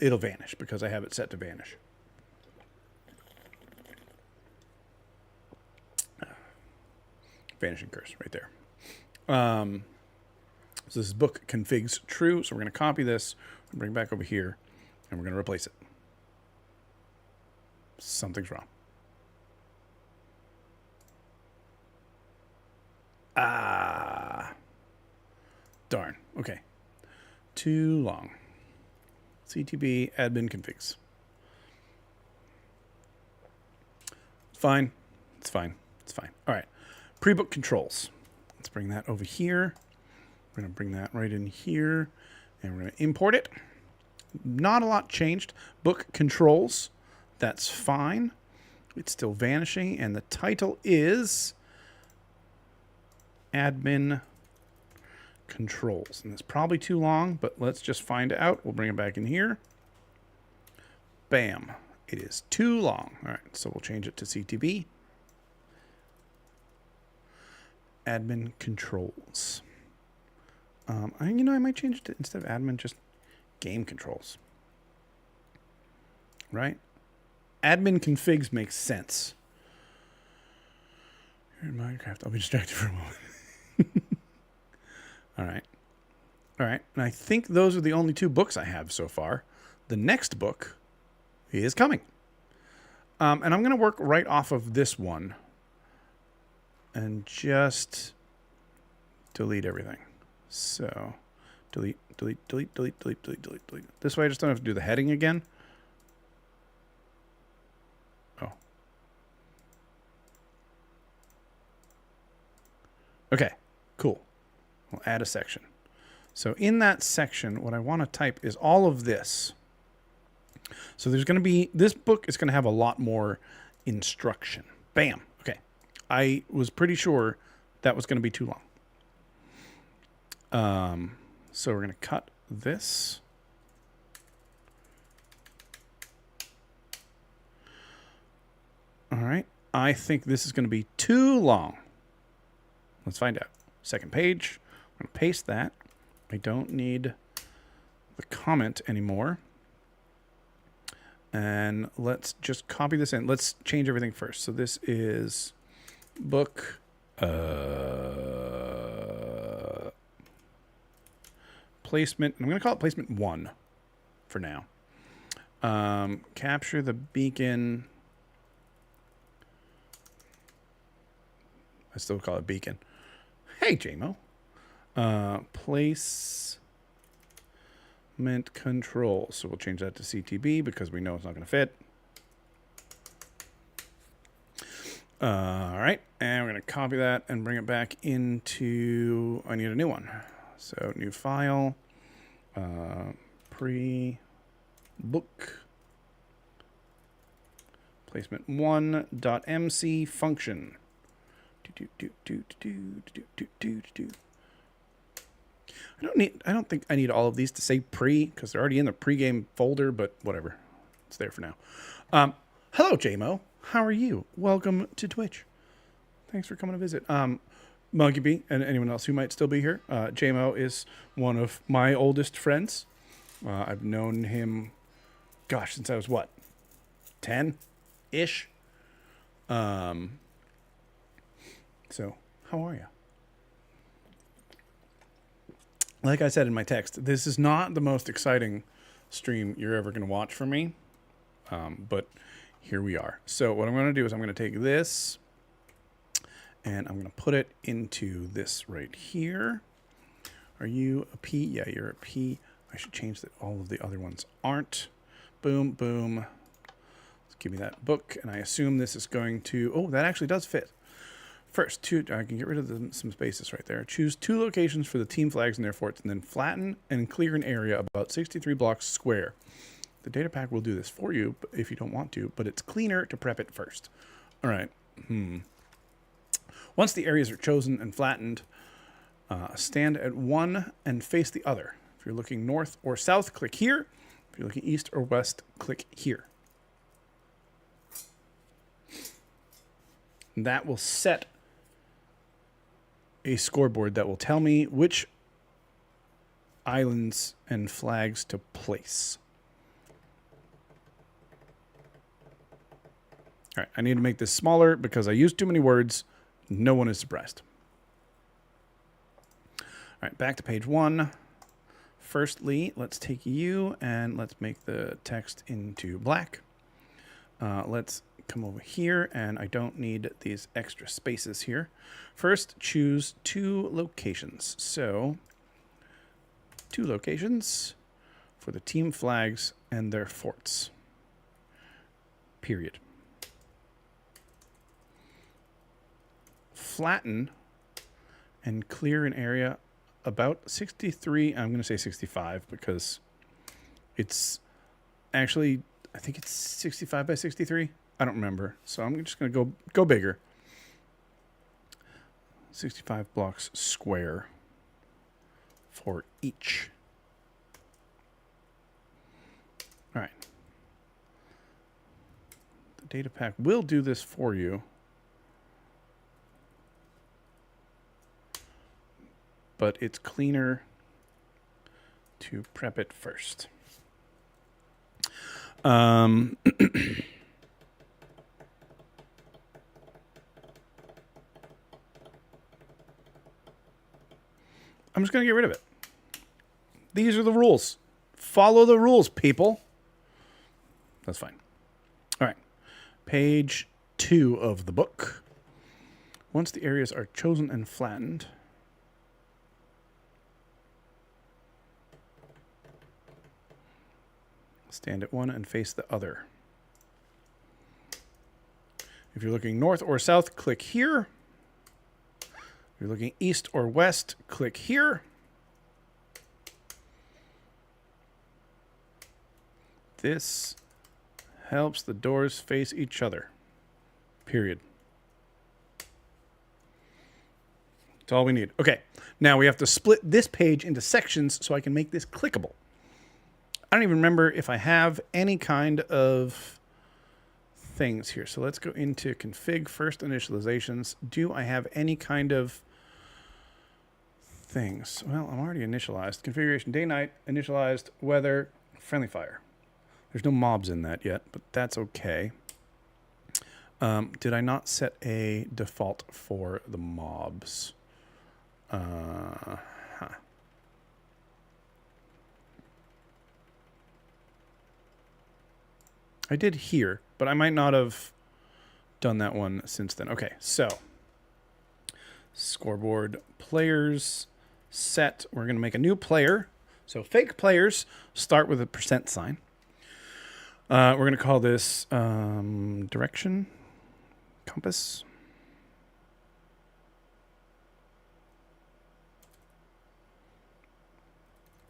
it'll vanish because I have it set to vanish. Vanishing curse right there. So this is book configs true. So we're going to copy this, bring it back over here. And we're going to replace it. Something's wrong. Darn. Okay. Too long. CTB admin configs. Fine. It's fine. It's fine. All right. Pre-book controls. Let's bring that over here. We're going to bring that right in here. And we're going to import it. Not a lot changed. Book controls, that's fine. It's still vanishing, and the title is admin controls. And it's probably too long, but let's just find out. We'll bring it back in here. Bam. It is too long. All right, so we'll change it to CTB. Admin controls. I might change it to, instead of admin, just game controls. Right? Admin configs makes sense. Here in Minecraft, I'll be distracted for a moment. All right. All right. And I think those are the only 2 books I have so far. The next book is coming. And I'm going to work right off of this one and just delete everything. So delete, delete, delete, delete, delete, delete, delete, delete. This way I just don't have to do the heading again. Oh. Okay, cool. We'll add a section. So in that section, what I want to type is all of this. So there's going to be, this book is going to have a lot more instruction. Bam. Okay. I was pretty sure that was going to be too long. So we're going to cut this. All right. I think this is going to be too long. Let's find out. Second page. I'm going to paste that. I don't need the comment anymore. And let's just copy this in. Let's change everything first. So this is book placement. I'm going to call it placement 1 for now. Capture the beacon. I still call it beacon. Hey, JMO. Placement control. So we'll change that to CTB because we know it's not going to fit. All right. And we're going to copy that and bring it back into, I need a new one. So new file, pre-book, placement 1.mc function. I don't think I need all of these to say pre because they're already in the pregame folder, but whatever. It's there for now. Hello, JMO. How are you? Welcome to Twitch. Thanks for coming to visit. Monkey B and anyone else who might still be here. JMO is one of my oldest friends. I've known him, gosh, since I was what? 10-ish? So, how are you? Like I said in my text, this is not the most exciting stream you're ever going to watch from me. But here we are. So what I'm going to do is I'm going to take this and I'm going to put it into this right here. Are you a P? Yeah, you're a P. I should change that all of the other ones aren't. Boom, boom. Let's give me that book. And I assume this is going to... Oh, that actually does fit. First, I can get rid of some spaces right there. Choose 2 locations for the team flags and their forts, and then flatten and clear an area about 63 blocks square. The Datapack will do this for you if you don't want to, but it's cleaner to prep it first. All right. Once the areas are chosen and flattened, stand at one and face the other. If you're looking north or south, click here. If you're looking east or west, click here. That will set a scoreboard that will tell me which islands and flags to place. All right, I need to make this smaller because I used too many words. No one is surprised. All right, back to page 1. Firstly, let's take you and let's make the text into black. Let's come over here, and I don't need these extra spaces here. First, choose 2 locations. So, 2 locations for the team flags and their forts. Period. Flatten and clear an area about 63. I'm going to say 65 because it's actually, I think it's 65 by 63. I don't remember. So I'm just going to go bigger. 65 blocks square for each. All right. The Datapack will do this for you. But it's cleaner to prep it first. I'm just going to get rid of it. These are the rules. Follow the rules, people. That's fine. All right. Page 2 of the book. Once the areas are chosen and flattened, stand at one and face the other. If you're looking north or south, click here. If you're looking east or west, click here. This helps the doors face each other. Period. That's all we need. Okay, now we have to split this page into sections so I can make this clickable. I don't even remember if I have any kind of things here. So let's go into config first initializations. Do I have any kind of things? Well, I'm already initialized. Configuration day, night, initialized, weather, friendly fire. There's no mobs in that yet, but that's okay. Did I not set a default for the mobs? I did here, but I might not have done that one since then. Okay, so scoreboard players set. We're going to make a new player. So fake players start with a %sign. We're going to call this direction compass.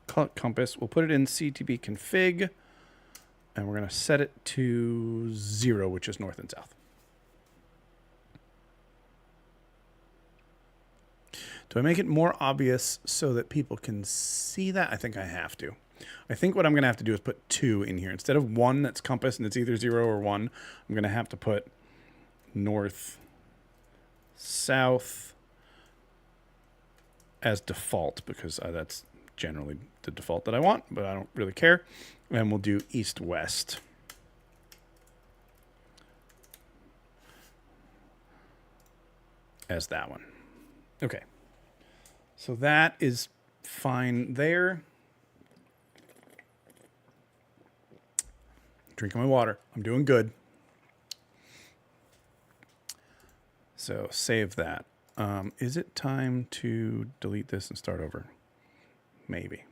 Call it compass. We'll put it in CTB config, and we're going to set it to 0, which is north and south. Do I make it more obvious so that people can see that? I think I have to. I think what I'm going to have to do is put 2 in here. Instead of 1 that's compass and it's either 0 or 1, I'm going to have to put north, south as default, because that's generally the default that I want, but I don't really care. And we'll do east, west. As that one. Okay. So that is fine there. Drinking my water. I'm doing good. So save that. Is it time to delete this and start over? Maybe.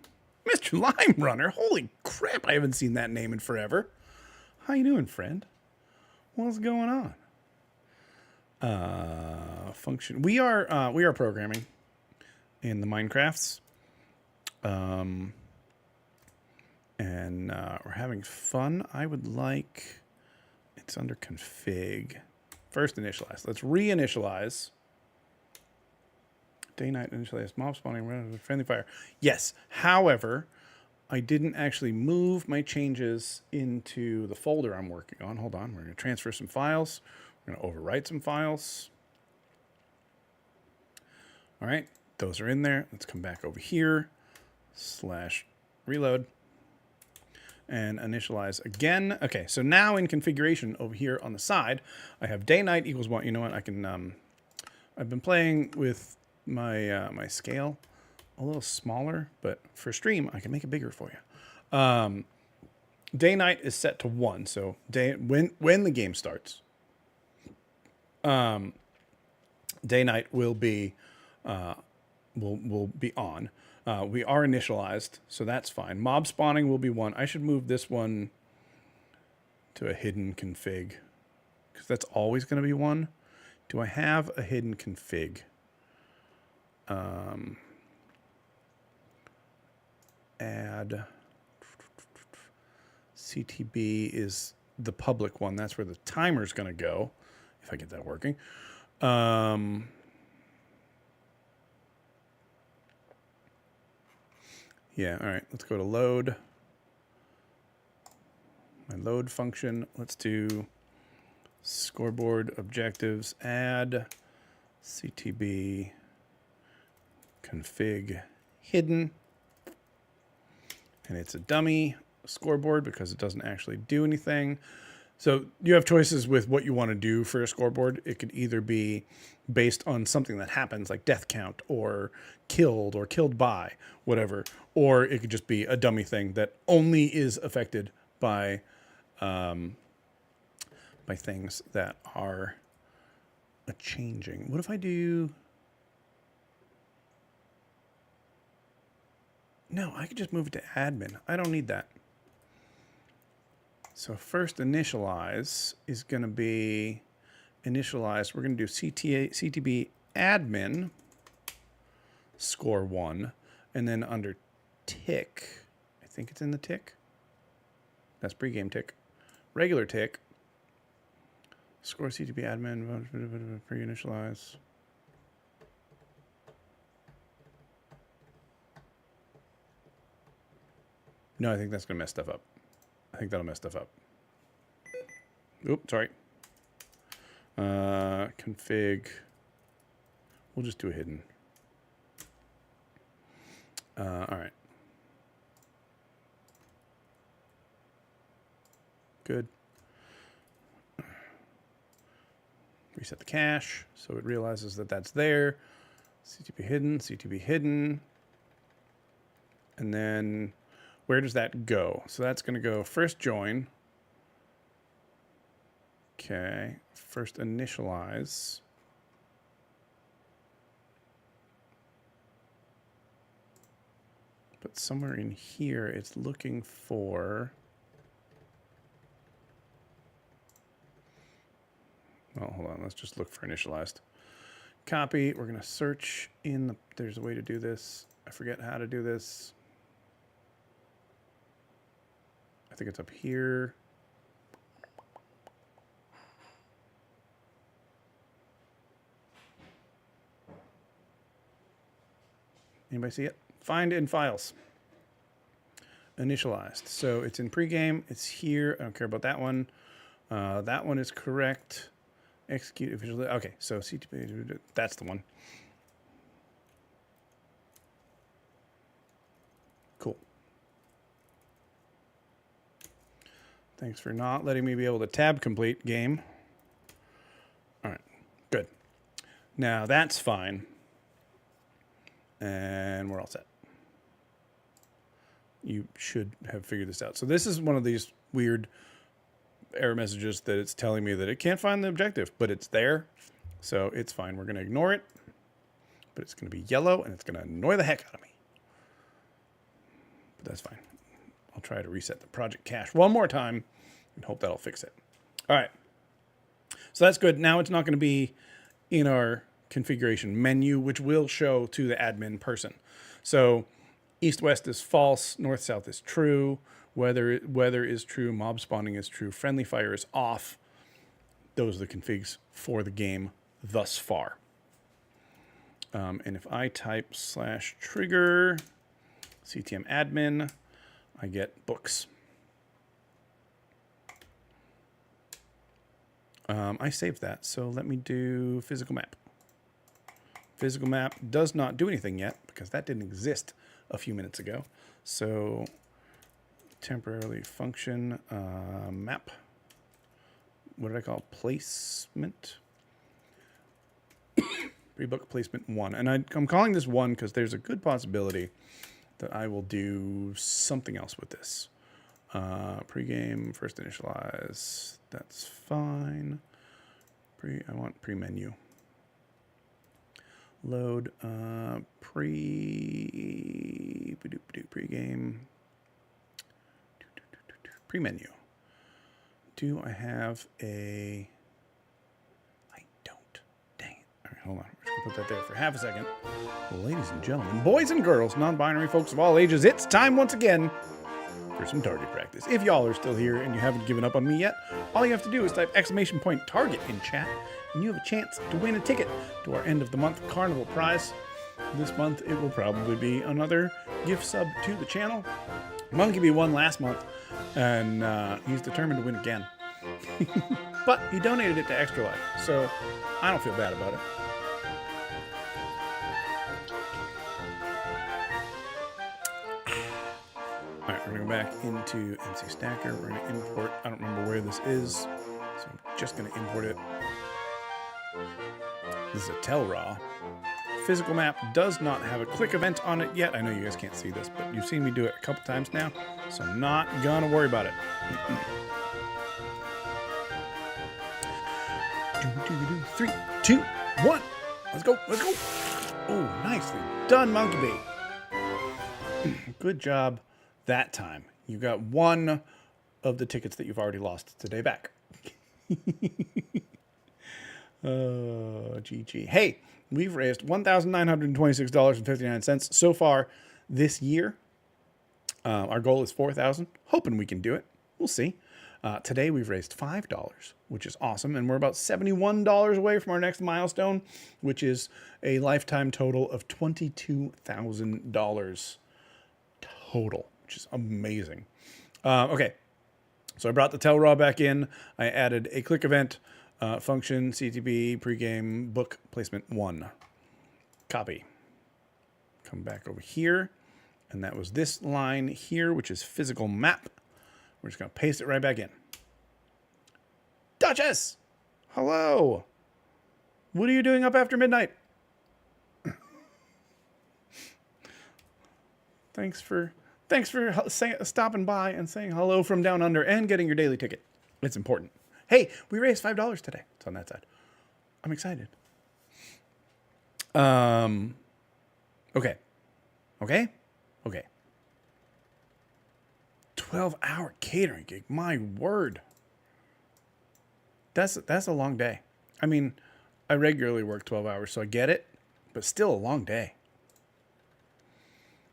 Mr. Lime Runner. Holy crap, I haven't seen that name in forever. How you doing, friend? What's going on? Function. We are programming in the Minecrafts. And we're having fun. I would like, it's under config. First initialize. Let's reinitialize. Day, night, initialize, mob spawning, friendly fire. Yes. However, I didn't actually move my changes into the folder I'm working on. Hold on. We're going to transfer some files. We're going to overwrite some files. All right. Those are in there. Let's come back over here. /reload. And initialize again. Okay, so now in configuration over here on the side, I have day night equals 1. You know what? I can. I've been playing with my my scale a little smaller, but for stream I can make it bigger for you. Day night is set to 1, so day when the game starts. Day night will be will be on. We are initialized, so that's fine. Mob spawning will be 1. I should move this one to a hidden config, because that's always going to be 1. Do I have a hidden config? Add CTB is the public one. That's where the timer's going to go, if I get that working. Yeah, all right, let's go to load. My load function, let's do scoreboard objectives, add CTB config hidden. And it's a dummy scoreboard because it doesn't actually do anything. So you have choices with what you want to do for a scoreboard. It could either be based on something that happens, like death count or killed by, whatever. Or it could just be a dummy thing that only is affected by things that are changing. What if I do... No, I could just move it to admin. I don't need that. So first initialize is going to be initialized. We're going to do CTB admin score 1, and then under tick, I think it's in the tick. That's pregame tick. Regular tick. Score CTB admin pre-initialize. No, I think that's going to mess stuff up. I think that'll mess stuff up. Oop, sorry. Config. We'll just do a hidden. All right. Good. Reset the cache so it realizes that that's there. CTB hidden, CTB hidden. And then where does that go? So that's going to go first join. Okay. First initialize. But somewhere in here, it's looking for... Well, hold on. Let's just look for initialized. Copy. We're going to search in the... There's a way to do this. I forget how to do this. I think it's up here. Anybody see it? Find in files. Initialized. So it's in pregame. It's here. I don't care about that one. That one is correct. Execute officially. Okay, so CTP, that's the one. Cool. Thanks for not letting me be able to tab complete game. All right, good. Now that's fine. And we're all set. You should have figured this out. So this is one of these weird error messages that it's telling me that it can't find the objective, but it's there. So it's fine. We're going to ignore it, but it's going to be yellow and it's going to annoy the heck out of me. But that's fine. I'll try to reset the project cache one more time and hope that'll fix it. All right. So that's good. Now it's not going to be in our configuration menu, which will show to the admin person. So east-west is false, north-south is true, weather is true, mob spawning is true, friendly fire is off. Those are the configs for the game thus far. And if I type /trigger CTM admin, I get books. I saved that, so let me do physical map. Physical map does not do anything yet because that didn't exist a few minutes ago. So temporarily function map. What did I call it? Placement? Pre-book placement 1. And I'm calling this 1 because there's a good possibility that I will do something else with this. Pre-game, first initialize. That's fine. I want pre-menu. Load pre-game. Pre-menu. Do I have a... I don't. Dang it. All right, hold on. We're just going to put that there for half a second. Well, ladies and gentlemen, boys and girls, non-binary folks of all ages, it's time once again for some target practice. If y'all are still here and you haven't given up on me yet, all you have to do is type !target in chat, and you have a chance to win a ticket to our end of the month carnival prize. This month, it will probably be another gift sub to the channel. Monkey Bee won last month, and he's determined to win again. But he donated it to Extra Life, so I don't feel bad about it. All right, we're going to go back into NC Stacker. We're going to import. I don't remember where this is, so I'm just going to import it. This is a Telraw. Physical map does not have a quick event on it yet. I know you guys can't see this, but you've seen me do it a couple times now, so I'm not going to worry about it. 3, 2, 1. Let's go. Let's go. Oh, nicely done, Monkey Bee. Good job that time. You got one of the tickets that you've already lost today back. GG. Hey, we've raised $1,926.59 so far this year. Our goal is $4,000. Hoping we can do it. We'll see. Today we've raised $5, which is awesome. And we're about $71 away from our next milestone, which is a lifetime total of $22,000 total, which is amazing. Okay. So I brought the tell raw back in. I added a click event, function, CTB, pregame, book, placement 1. Copy. Come back over here. And that was this line here, which is physical map. We're just going to paste it right back in. Duchess! Hello! What are you doing up after midnight? Thanks for stopping by and saying hello from down under and getting your daily ticket. It's important. Hey, we raised $5 today. It's on that side. I'm excited. Okay. 12-hour catering gig. My word. That's a long day. I mean, I regularly work 12 hours, so I get it, but still a long day.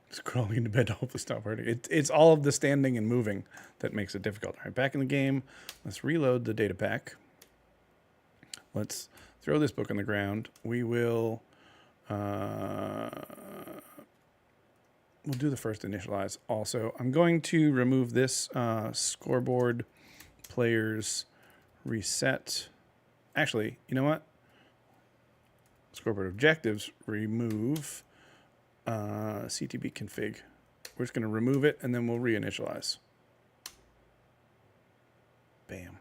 Just crawling into bed to hopefully stop hurting. It's all of the standing and moving that makes it difficult. All right, back in the game. Let's reload the data pack. Let's throw this book on the ground. We will... we'll do the first initialize also. I'm going to remove this scoreboard players reset. Actually, you know what? Scoreboard objectives, remove CTB config. We're just going to remove it and then we'll reinitialize. Bam.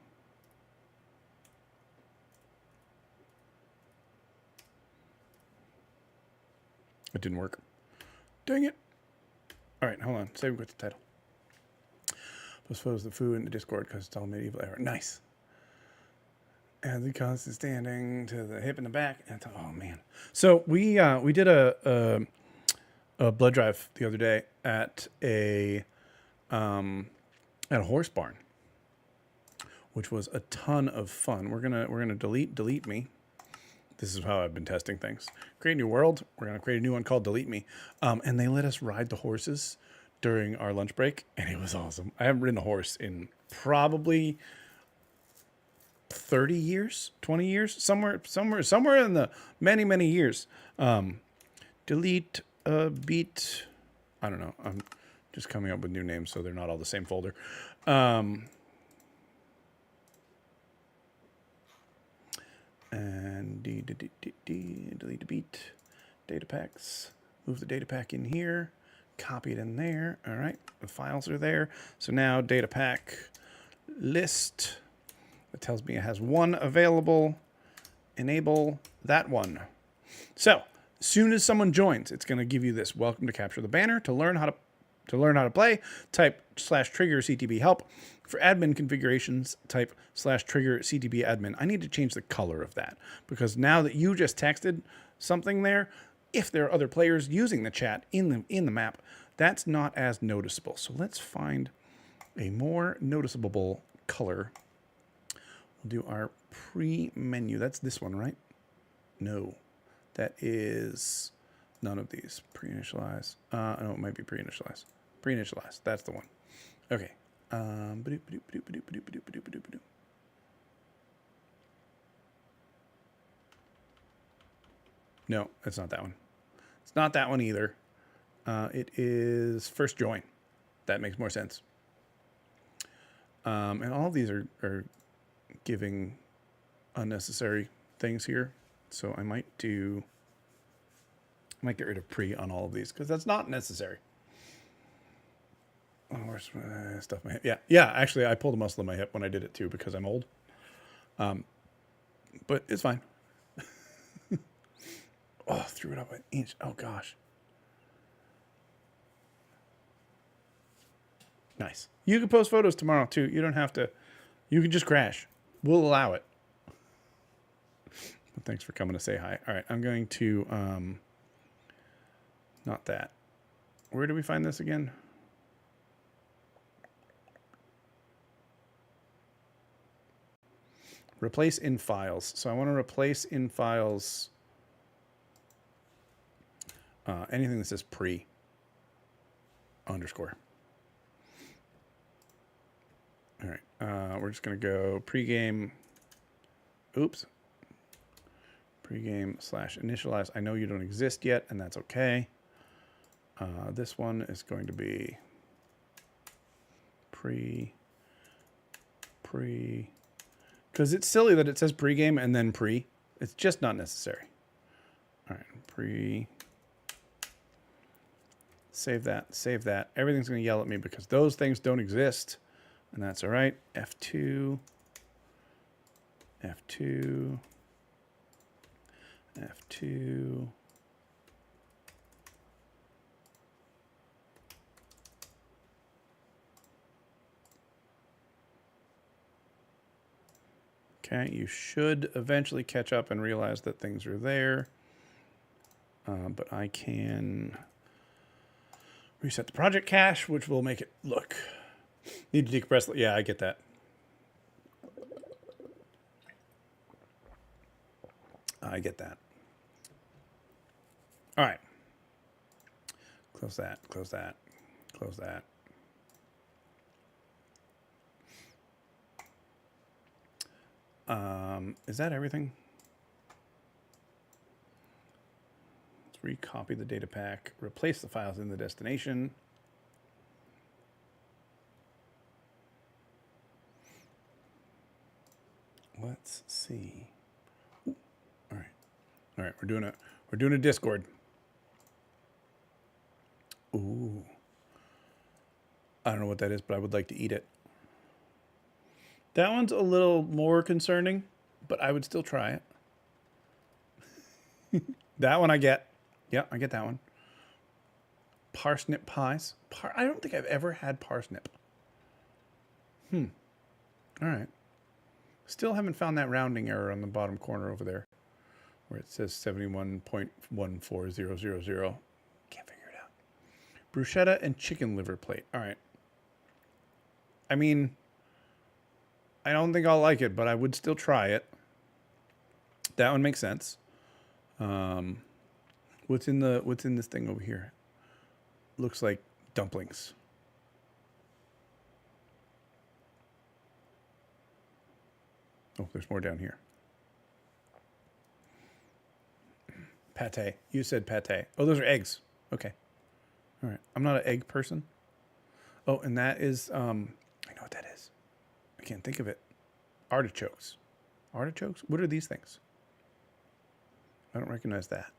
It didn't work. Dang it. All right, hold on. Save with the title. Post photos of the food in the Discord because it's all medieval era. Nice. And the constant standing to the hip and the back. And oh man. So we did a blood drive the other day at a horse barn, which was a ton of fun. We're gonna delete me. This is how I've been testing things. Create a new world. We're going to create a new one called Delete Me. And they let us ride the horses during our lunch break, and it was awesome. I haven't ridden a horse in probably 30 years, 20 years, somewhere in the many, many years. Delete, beat, I don't know. I'm just coming up with new names so they're not all the same folder. And delete the beat, data packs, move the data pack in here, copy it in there. All right, the files are there. So now data pack list, it tells me it has one available, enable that one. So as soon as someone joins, it's going to give you this welcome to capture the banner. To learn how to play, type /trigger CTB help. For admin configurations, type /trigger CTB admin. I need to change the color of that because now that you just texted something there, if there are other players using the chat in the map, that's not as noticeable. So let's find a more noticeable color. We'll do our pre-menu. That's this one, right? No, that is none of these. Pre-initialize. No, it might be pre-initialize. Pre-initialize. That's the one. Okay. No, it's not that one. It's not that one either. It is first join. That makes more sense. And all of these are giving unnecessary things here. So I might get rid of pre on all of these because that's not necessary. Oh, where's stuff my hip? Yeah. Actually, I pulled a muscle in my hip when I did it too because I'm old. But it's fine. Oh, threw it up an inch. Oh gosh. Nice. You can post photos tomorrow too. You don't have to. You can just crash. We'll allow it. But thanks for coming to say hi. All right, I'm going to not that. Where do we find this again? Replace in files. So I want to replace in files anything that says pre underscore. All right. We're just going to go pregame. Oops. Pregame / initialize. I know you don't exist yet, and that's okay. This one is going to be pre, because it's silly that it says pregame and then pre. It's just not necessary. All right, pre. Save that, save that. Everything's going to yell at me because those things don't exist, and that's all right. F2, F2, F2. Okay, you should eventually catch up and realize that things are there. But I can reset the project cache, which will make it look. Need to decompress. Yeah, I get that. I get that. All right. Close that, close that, close that. Is that everything? Let's recopy the data pack, replace the files in the destination. Let's see. Ooh, all right. All right, we're doing a Discord. Ooh. I don't know what that is, but I would like to eat it. That one's a little more concerning, but I would still try it. That one I get. Yeah, I get that one. Parsnip pies. I don't think I've ever had parsnip. All right. Still haven't found that rounding error on the bottom corner over there where it says 71.14000. Can't figure it out. Bruschetta and chicken liver plate. All right. I mean, I don't think I'll like it, but I would still try it. That one makes sense. What's in this thing over here? Looks like dumplings. Oh, there's more down here. Pate. You said pate. Oh, those are eggs. Okay. All right. I'm not an egg person. Oh, and that is, I know what that is. I can't think of it. Artichokes. Artichokes? What are these things? I don't recognize that.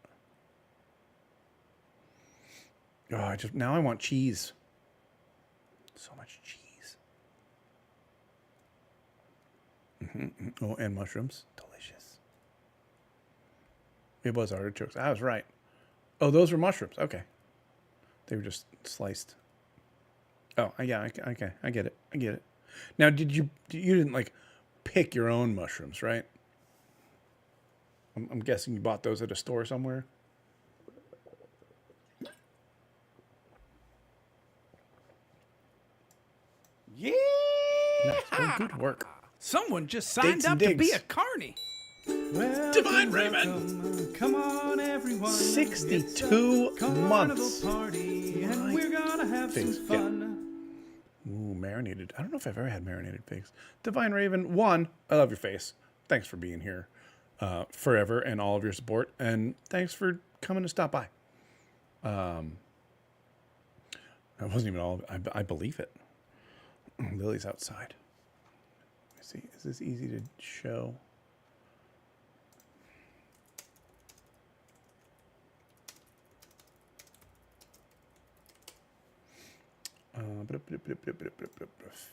Oh, now I want cheese. So much cheese. Oh, and mushrooms. Delicious. It was artichokes. I was right. Oh, those were mushrooms. Okay. They were just sliced. Oh, yeah, okay. I get it. I get it. Now, you didn't like pick your own mushrooms, right? I'm guessing you bought those at a store somewhere. Yeah! Nice. Well, good work. Someone just signed Dates and up to be digs. a carny. Divine Raven. Come on, everyone. 62 months. Party, and we're gonna have Figs, some fun. Ooh, marinated. I don't know if I've ever had marinated figs. Divine Raven, 1, I love your face. Thanks for being here forever and all of your support. And thanks for coming to stop by. That wasn't even all of it. I believe it. Lily's outside. Let me see. Is this easy to show?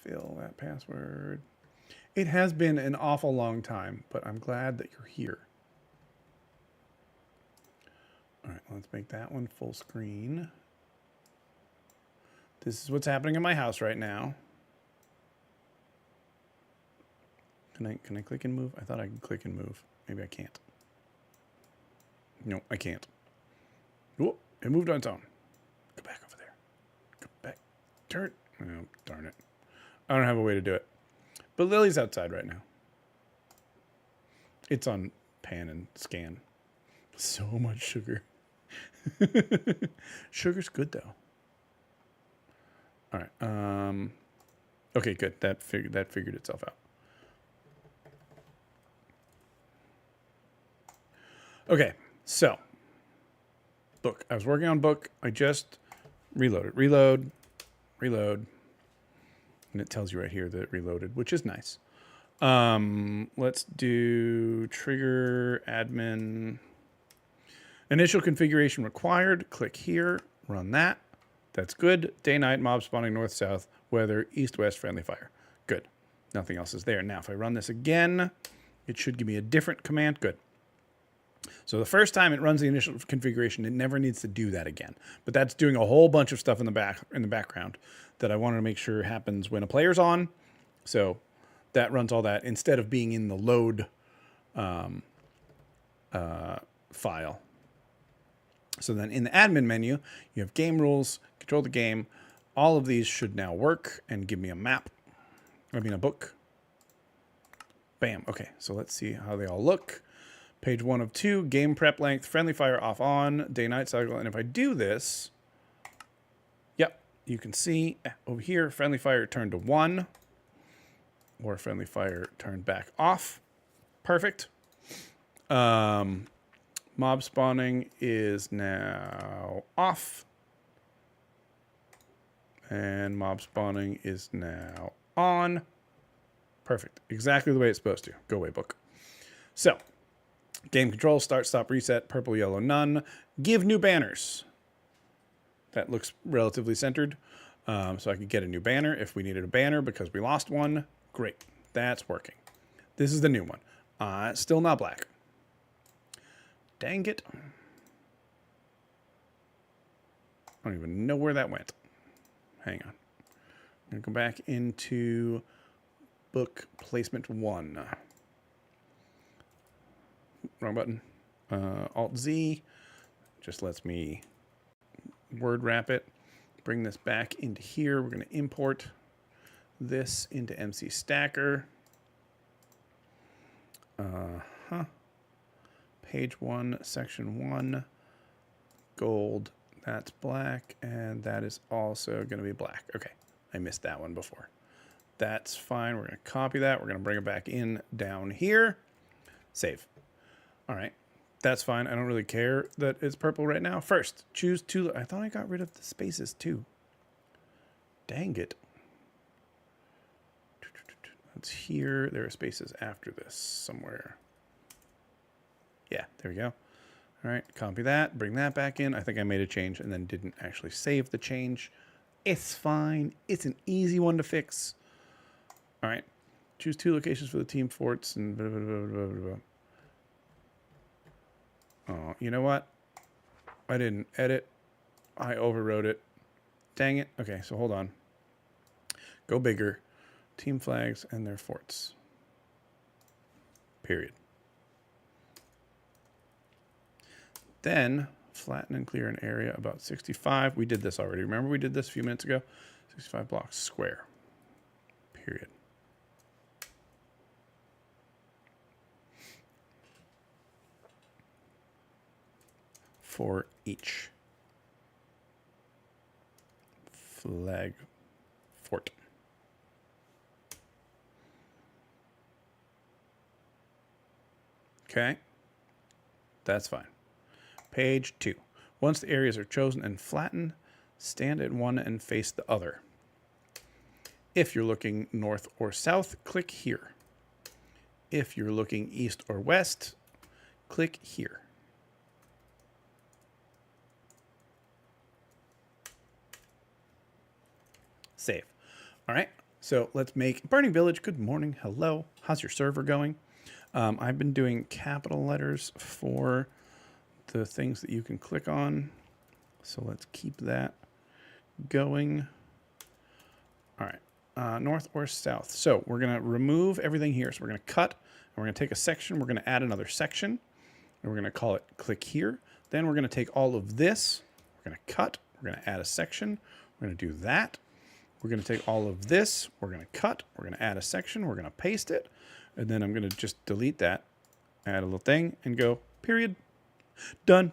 Fill that password. It has been an awful long time, but I'm glad that you're here. All right, let's make that one full screen. This is what's happening in my house right now. Can I click and move? I thought I could click and move. Maybe I can't. No, I can't. Oh, it moved on its own. Go back over there. Go back. Turn. Oh, darn it. I don't have a way to do it. But Lily's outside right now. It's on pan and scan. So much sugar. Sugar's good though. All right. Okay, good. That figured itself out. Okay, so book. I was working on book. I just reloaded. Reload. And it tells you right here that it reloaded, which is nice. Let's do trigger admin. Initial configuration required. Click here. Run that. That's good. Day, night, mob spawning, north, south, weather, east, west, friendly fire. Good. Nothing else is there. Now, if I run this again, it should give me a different command. Good. So the first time it runs the initial configuration, it never needs to do that again. But that's doing a whole bunch of stuff in the background that I wanted to make sure happens when a player's on. So that runs all that instead of being in the load file. So then in the admin menu, you have game rules, control the game. All of these should now work and give me a map. I mean a book. Bam. Okay, so let's see how they all look. Page 1 of 2, game prep length, friendly fire off on, day-night cycle. And if I do this, yep, you can see over here, friendly fire turned to 1, or friendly fire turned back off. Perfect. Mob spawning is now off. And mob spawning is now on. Perfect. Exactly the way it's supposed to. Go away, book. So, game control, start, stop, reset, purple, yellow, none. Give new banners. That looks relatively centered. So I could get a new banner if we needed a banner because we lost one. Great. That's working. This is the new one. It's still not black. Dang it. I don't even know where that went. Hang on. I'm going to go back into book placement 1. Wrong button. Alt-Z just lets me word wrap it. Bring this back into here. We're going to import this into MC Stacker. Page 1, section 1, gold. That's black, and that is also going to be black. Okay, I missed that one before. That's fine. We're going to copy that. We're going to bring it back in down here. Save. All right, that's fine. I don't really care that it's purple right now. First, choose two. I thought I got rid of the spaces too. Dang it. That's here. There are spaces after this somewhere. Yeah, there we go. All right, copy that. Bring that back in. I think I made a change and then didn't actually save the change. It's fine. It's an easy one to fix. All right, choose 2 locations for the team forts and blah, blah, blah, blah, blah, blah. Oh, you know what? I didn't edit. I overwrote it. Dang it. Okay, so hold on. Go bigger. Team flags and their forts. Period. Then flatten and clear an area about 65. We did this already. Remember we did this a few minutes ago? 65 blocks square. Period. For each flag fort. Okay, that's fine. Page 2. Once the areas are chosen and flattened, stand at one and face the other. If you're looking north or south, click here. If you're looking east or west, click here. Save. All right, so let's make Burning Village. Good morning. Hello. How's your server going? I've been doing capital letters for the things that you can click on. So let's keep that going. All right, north or south. So we're going to remove everything here. So we're going to cut, and we're going to take a section. We're going to add another section, and we're going to call it click here. Then we're going to take all of this. We're going to cut. We're going to add a section. We're going to do that. We're going to take all of this. We're going to cut. We're going to add a section. We're going to paste it. And then I'm going to just delete that add a little thing, and go, period. Done.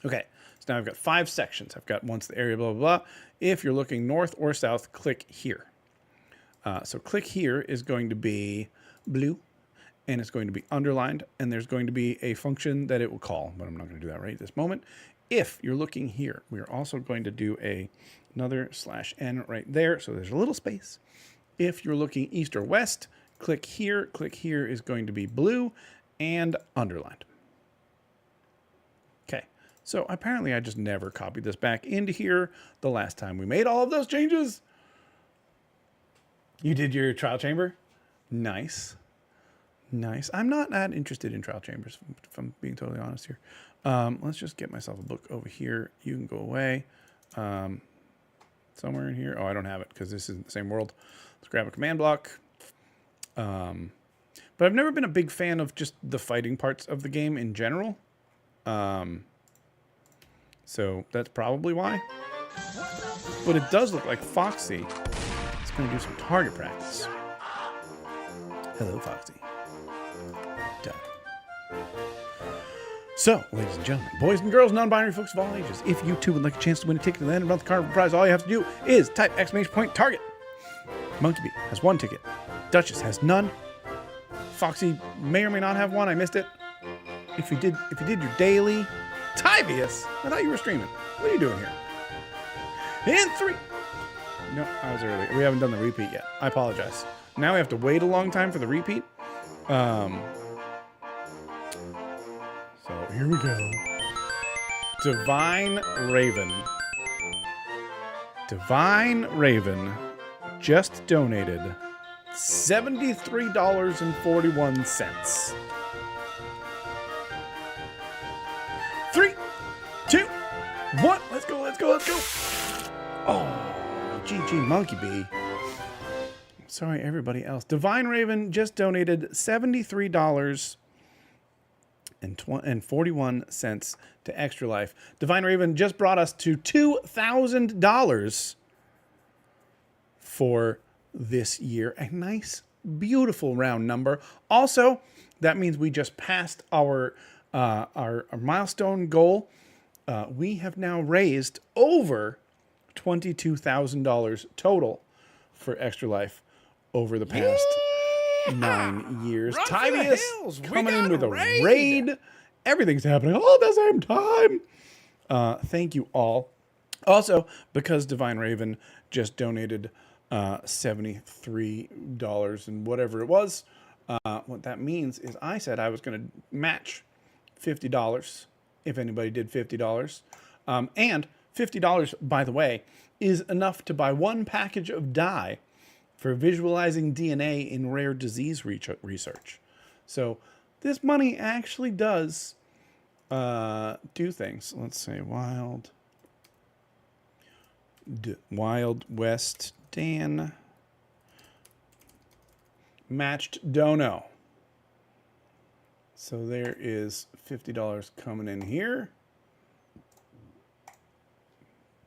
Okay, so now I've got 5 sections. I've got once the area, blah, blah, blah. If you're looking north or south, click here. So click here is going to be blue, and it's going to be underlined, and there's going to be a function that it will call, but I'm not going to do that right this moment. If you're looking here, we're also going to do another /n right there, so there's a little space. If you're looking east or west, click here. Click here is going to be blue and underlined. Okay, so apparently I just never copied this back into here the last time we made all of those changes. You did your trial chamber? Nice. Nice. I'm not that interested in trial chambers, if I'm being totally honest here. Let's just get myself a book over here. You can go away. Somewhere in here. Oh, I don't have it because this isn't the same world. Let's grab a command block. But I've never been a big fan of just the fighting parts of the game in general. So that's probably why. But it does look like Foxy is going to do some target practice. Hello, Foxy. Done. So, ladies and gentlemen, boys and girls, non-binary folks of all ages, if you too would like a chance to win a ticket to land around the carnival prize, all you have to do is type !target. Monkey Bee has 1 ticket. Duchess has none. Foxy may or may not have 1. I missed it. If you did your daily. Tivius, I thought you were streaming. What are you doing here? And 3. No, I was early. We haven't done the repeat yet. I apologize. Now we have to wait a long time for the repeat. So here we go. Divine Raven just donated $73.41. 3, 2, 1. Let's go. Oh, GG Monkey Bee. Sorry, everybody else. Divine Raven just donated $73.41 to Extra Life. Divine Raven just brought us to $2,000 for this year. A nice, beautiful round number. Also, that means we just passed our milestone goal. We have now raised over $22,000 total for Extra Life over the past 9 years. Tivius coming in with a raid. Everything's happening all at the same time. Thank you all. Also, because Divine Raven just donated $73 and whatever it was, what that means is I said I was going to match $50 if anybody did $50. And $50, by the way, is enough to buy 1 package of dye for visualizing DNA in rare disease research. So this money actually does do things. Let's say Wild West Dan matched Dono. So there is $50 coming in here.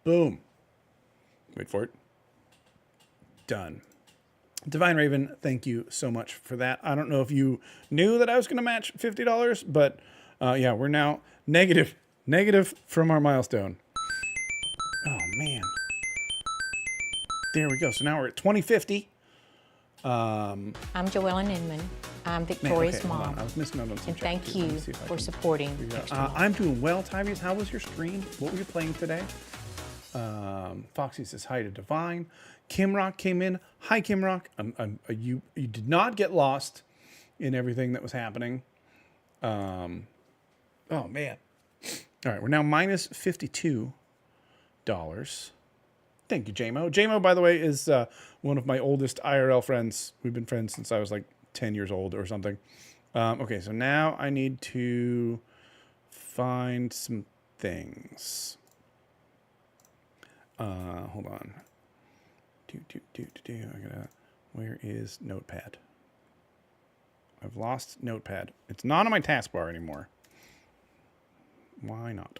Boom. Wait for it. Done. Divine Raven, thank you so much for that. I don't know if you knew that I was going to match $50, but yeah, we're now negative from our milestone. Oh, man. There we go. So now we're at 2050. I'm Joellen Inman. I'm Victoria's mom. I was missing out on some and thank you for supporting Extra Life. I'm doing well, Tivius. How was your stream? What were you playing today? Foxy says hi to Divine. Kimrock came in. Hi, Kimrock. You did not get lost in everything that was happening. Oh, man. All right, we're now minus $52. Thank you, JMO. JMO, by the way, is one of my oldest IRL friends. We've been friends since I was like 10 years old or something. Okay, so now I need to find some things. Hold on. Where is Notepad? I've lost Notepad. It's not on my taskbar anymore. Why not?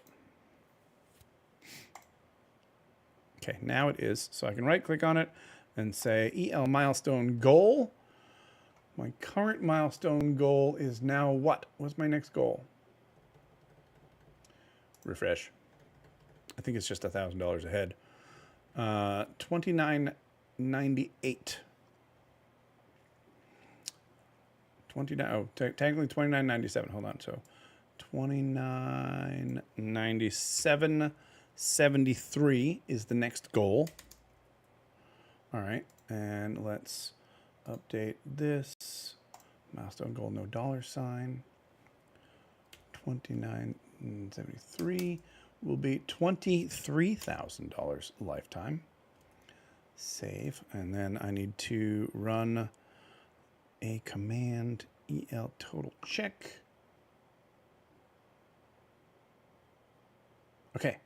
Okay, now it is. So I can right click on it and say EL milestone goal. My current milestone goal is now what? What's my next goal? Refresh. I think it's just $1,000 ahead. 29.98. 29. Oh, technically 29.97. Hold on. So 29.97.73 is the next goal. All right, and let's update this. Milestone goal, no $sign. 29.73 will be $23,000 lifetime. Save, and then I need to run a command el total check. Okay,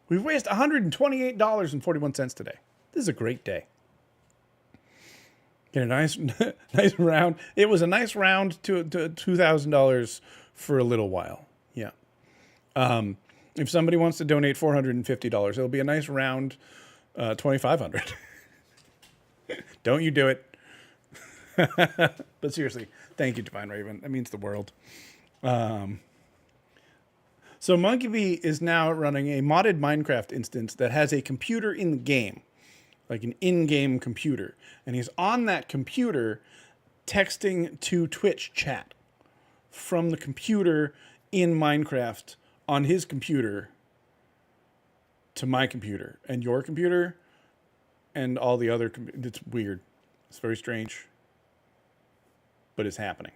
we've raised $128.41 today. This is a great day. Get a nice, nice round. It was a nice round to $2,000 for a little while. Yeah. If somebody wants to donate $450, it'll be a nice round $2,500. Don't you do it. But seriously, thank you, Divine Raven. That means the world. So Monkey Bee is now running a modded Minecraft instance that has a computer in the game, like an in-game computer. And he's on that computer texting to Twitch chat from the computer in Minecraft on his computer to my computer and your computer and all the other. It's weird. It's very strange, but it's happening.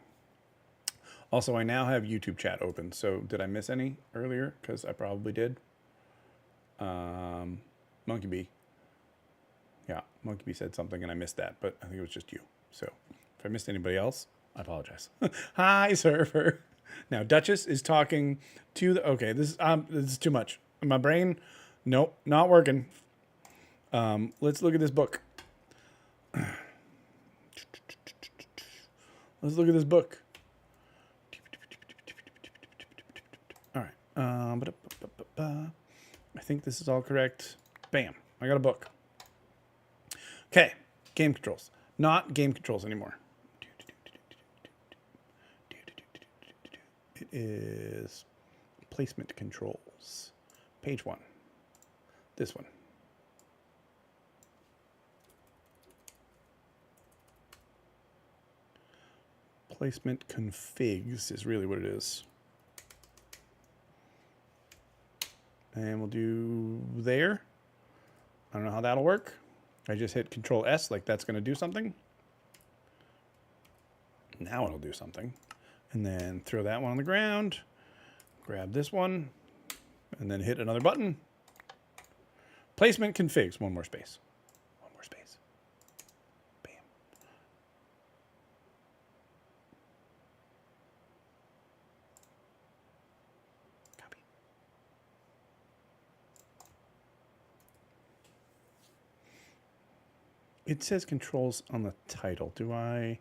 Also, I now have YouTube chat open. So did I miss any earlier? Because I probably did. Monkey Bee. Yeah, Monkey Bee said something and I missed that, but I think it was just you. So if I missed anybody else, I apologize. Hi, server. Now, Duchess is talking to the... Okay, this is too much. My brain, nope, not working. Let's look at this book. Let's look at this book. All right. I think this is all correct. Bam. I got a book. Okay. Game controls. Not game controls anymore. It is placement controls. Page 1. This one. Placement configs is really what it is. And we'll do there. I don't know how that'll work. I just hit Control S, like that's going to do something. Now it'll do something. And then throw that one on the ground. Grab this one. And then hit another button. Placement configs. One more space. One more space. Bam. Copy. It says controls on the title. Do I?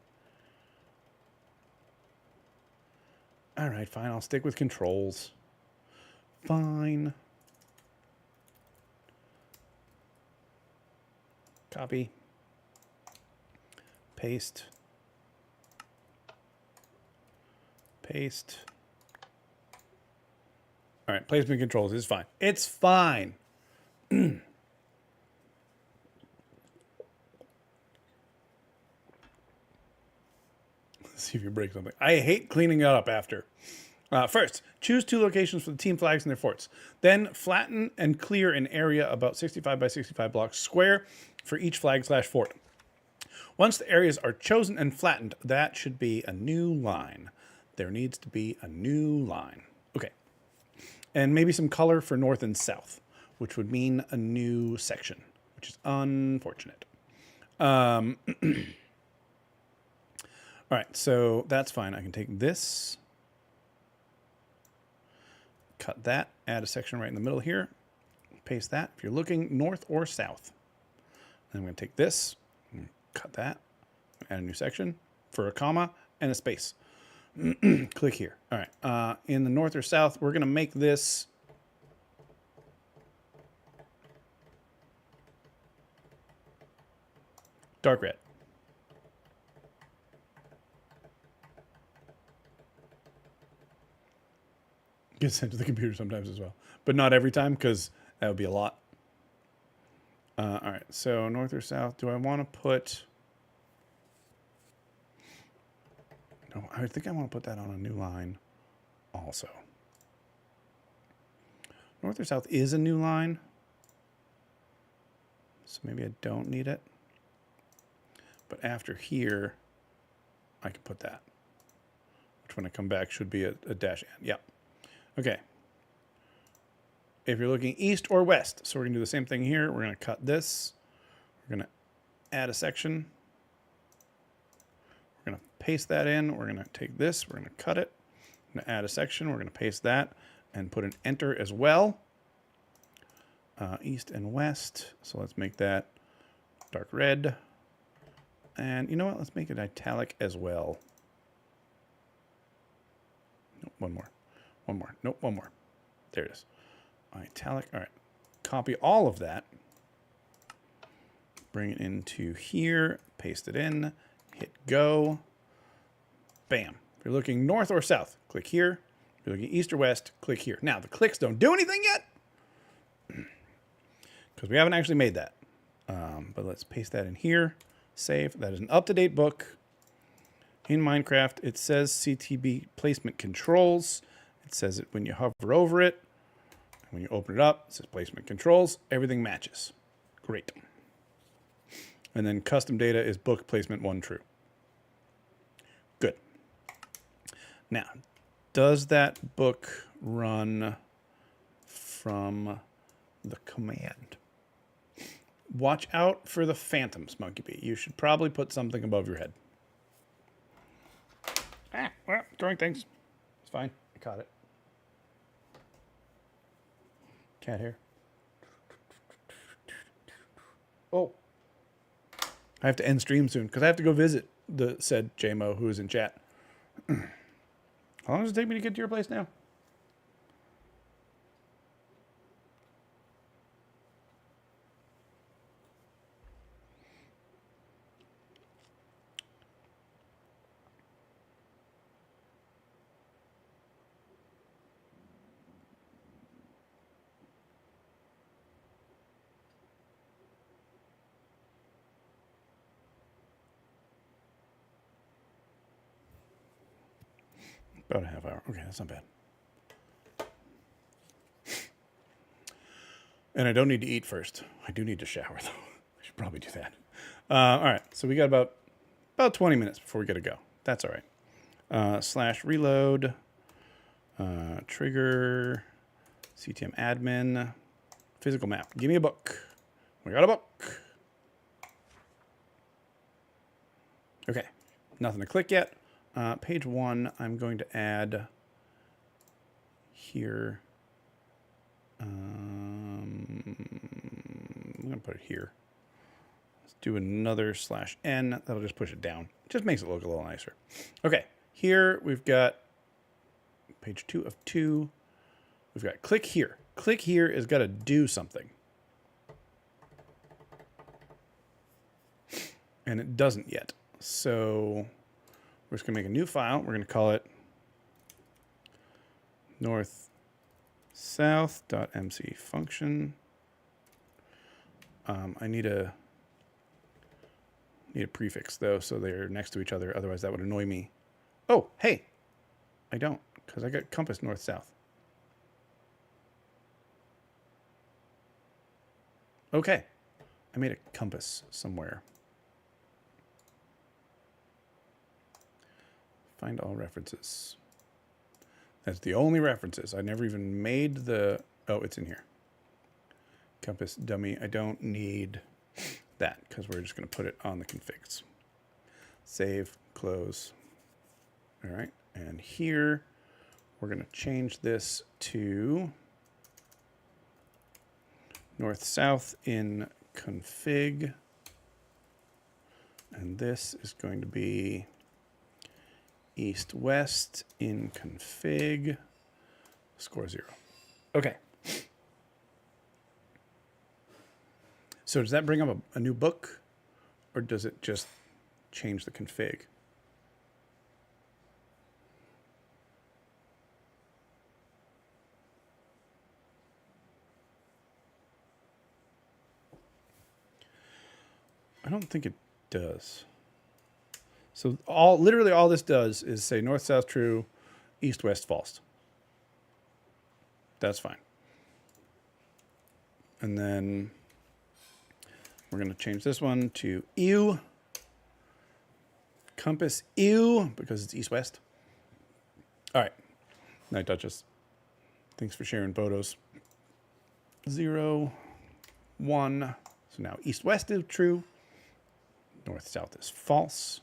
All right, fine. I'll stick with controls. Fine. Copy. Paste. Paste. All right, placement controls is fine. It's fine. See if you break something. I hate cleaning it up after. First, choose 2 locations for the team flags and their forts. Then flatten and clear an area about 65 by 65 blocks square for each flag/fort. Once the areas are chosen and flattened, that should be a new line. There needs to be a new line. Okay. And maybe some color for north and south, which would mean a new section, which is unfortunate. All right, so that's fine. I can take this, cut that, add a section right in the middle here, paste that. If you're looking north or south, then I'm going to take this, cut that, add a new section for a comma and a space. Click here. All right, in the north or south, we're going to make this dark red. Gets sent to the computer sometimes as well, but not every time because that would be a lot. All right, so north or south? Do I want to put? No, I think I want to put that on a new line also. North or south is a new line, so maybe I don't need it. But after here, I can put that, which when I come back should be a dash and. Yep. Okay. If you're looking east or west, so we're going to do the same thing here. We're going to cut this. We're going to add a section. We're going to paste that in. We're going to take this. We're going to cut it. We're going to add a section. We're going to paste that and put an enter as well. East and west. So let's make that dark red. And you know what? Let's make it italic as well. Nope, one more. One more. Nope, one more. There it is. Italic. All right. Copy all of that. Bring it into here. Paste it in. Hit go. Bam. If you're looking north or south, click here. If you're looking east or west, click here. Now, the clicks don't do anything yet because we haven't actually made that. But let's paste that in here. Save. That is an up-to-date book. In Minecraft, it says CTB placement controls. It says it when you hover over it. When you open it up, it says placement controls. Everything matches. Great. And then custom data is book placement 1 true. Good. Now, does that book run from the command? Watch out for the phantoms, Monkey Bee. You should probably put something above your head. Well, throwing things. It's fine. I caught it. Cat hair. Oh. I have to end stream soon because I have to go visit the said JMO who is in chat. How long does it take me to get to your place now? About a half hour. Okay, that's not bad. And I don't need to eat first. I do need to shower, though. I should probably do that. All right, so we got about 20 minutes before we got to go. That's all right. Slash reload, trigger, CTM admin, physical map. Give me a book. We got a book. Okay, nothing to click yet. Page 1, I'm going to add here. I'm going to put it here. Let's do another /n. That'll just push it down. Just makes it look a little nicer. Okay, here we've got page 2 of 2. We've got click here. Click here has got to do something. And it doesn't yet. So we're just going to make a new file. We're going to call it north-south.mc function. I need a prefix, though, so they're next to each other. Otherwise, that would annoy me. Oh, hey, I don't, because I got compass north-south. Okay, I made a compass somewhere. Find all references. That's the only references. I never even made the... Oh, it's in here. Compass dummy. I don't need that because we're just going to put it on the configs. Save, close. All right. And here, we're going to change this to north-south in config. And this is going to be east-west in config, score 0. Okay. So does that bring up a new book, or does it just change the config? I don't think it does. So literally all this does is say north, south, true, east, west, false. That's fine. And then we're going to change this one to ew. Compass ew, because it's east-west. All right. Night Duchess. Thanks for sharing photos. 0, 1. So now east-west is true. North-south is false.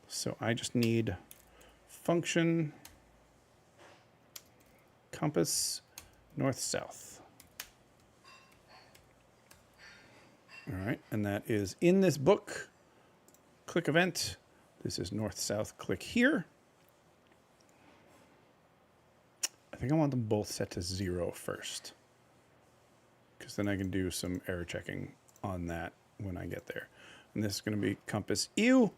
So I just need function compass north-south. All right, and that is in this book. Click event. This is north-south. Click here. I think I want them both set to 0 first, because then I can do some error checking on that when I get there. And this is going to be compass ew.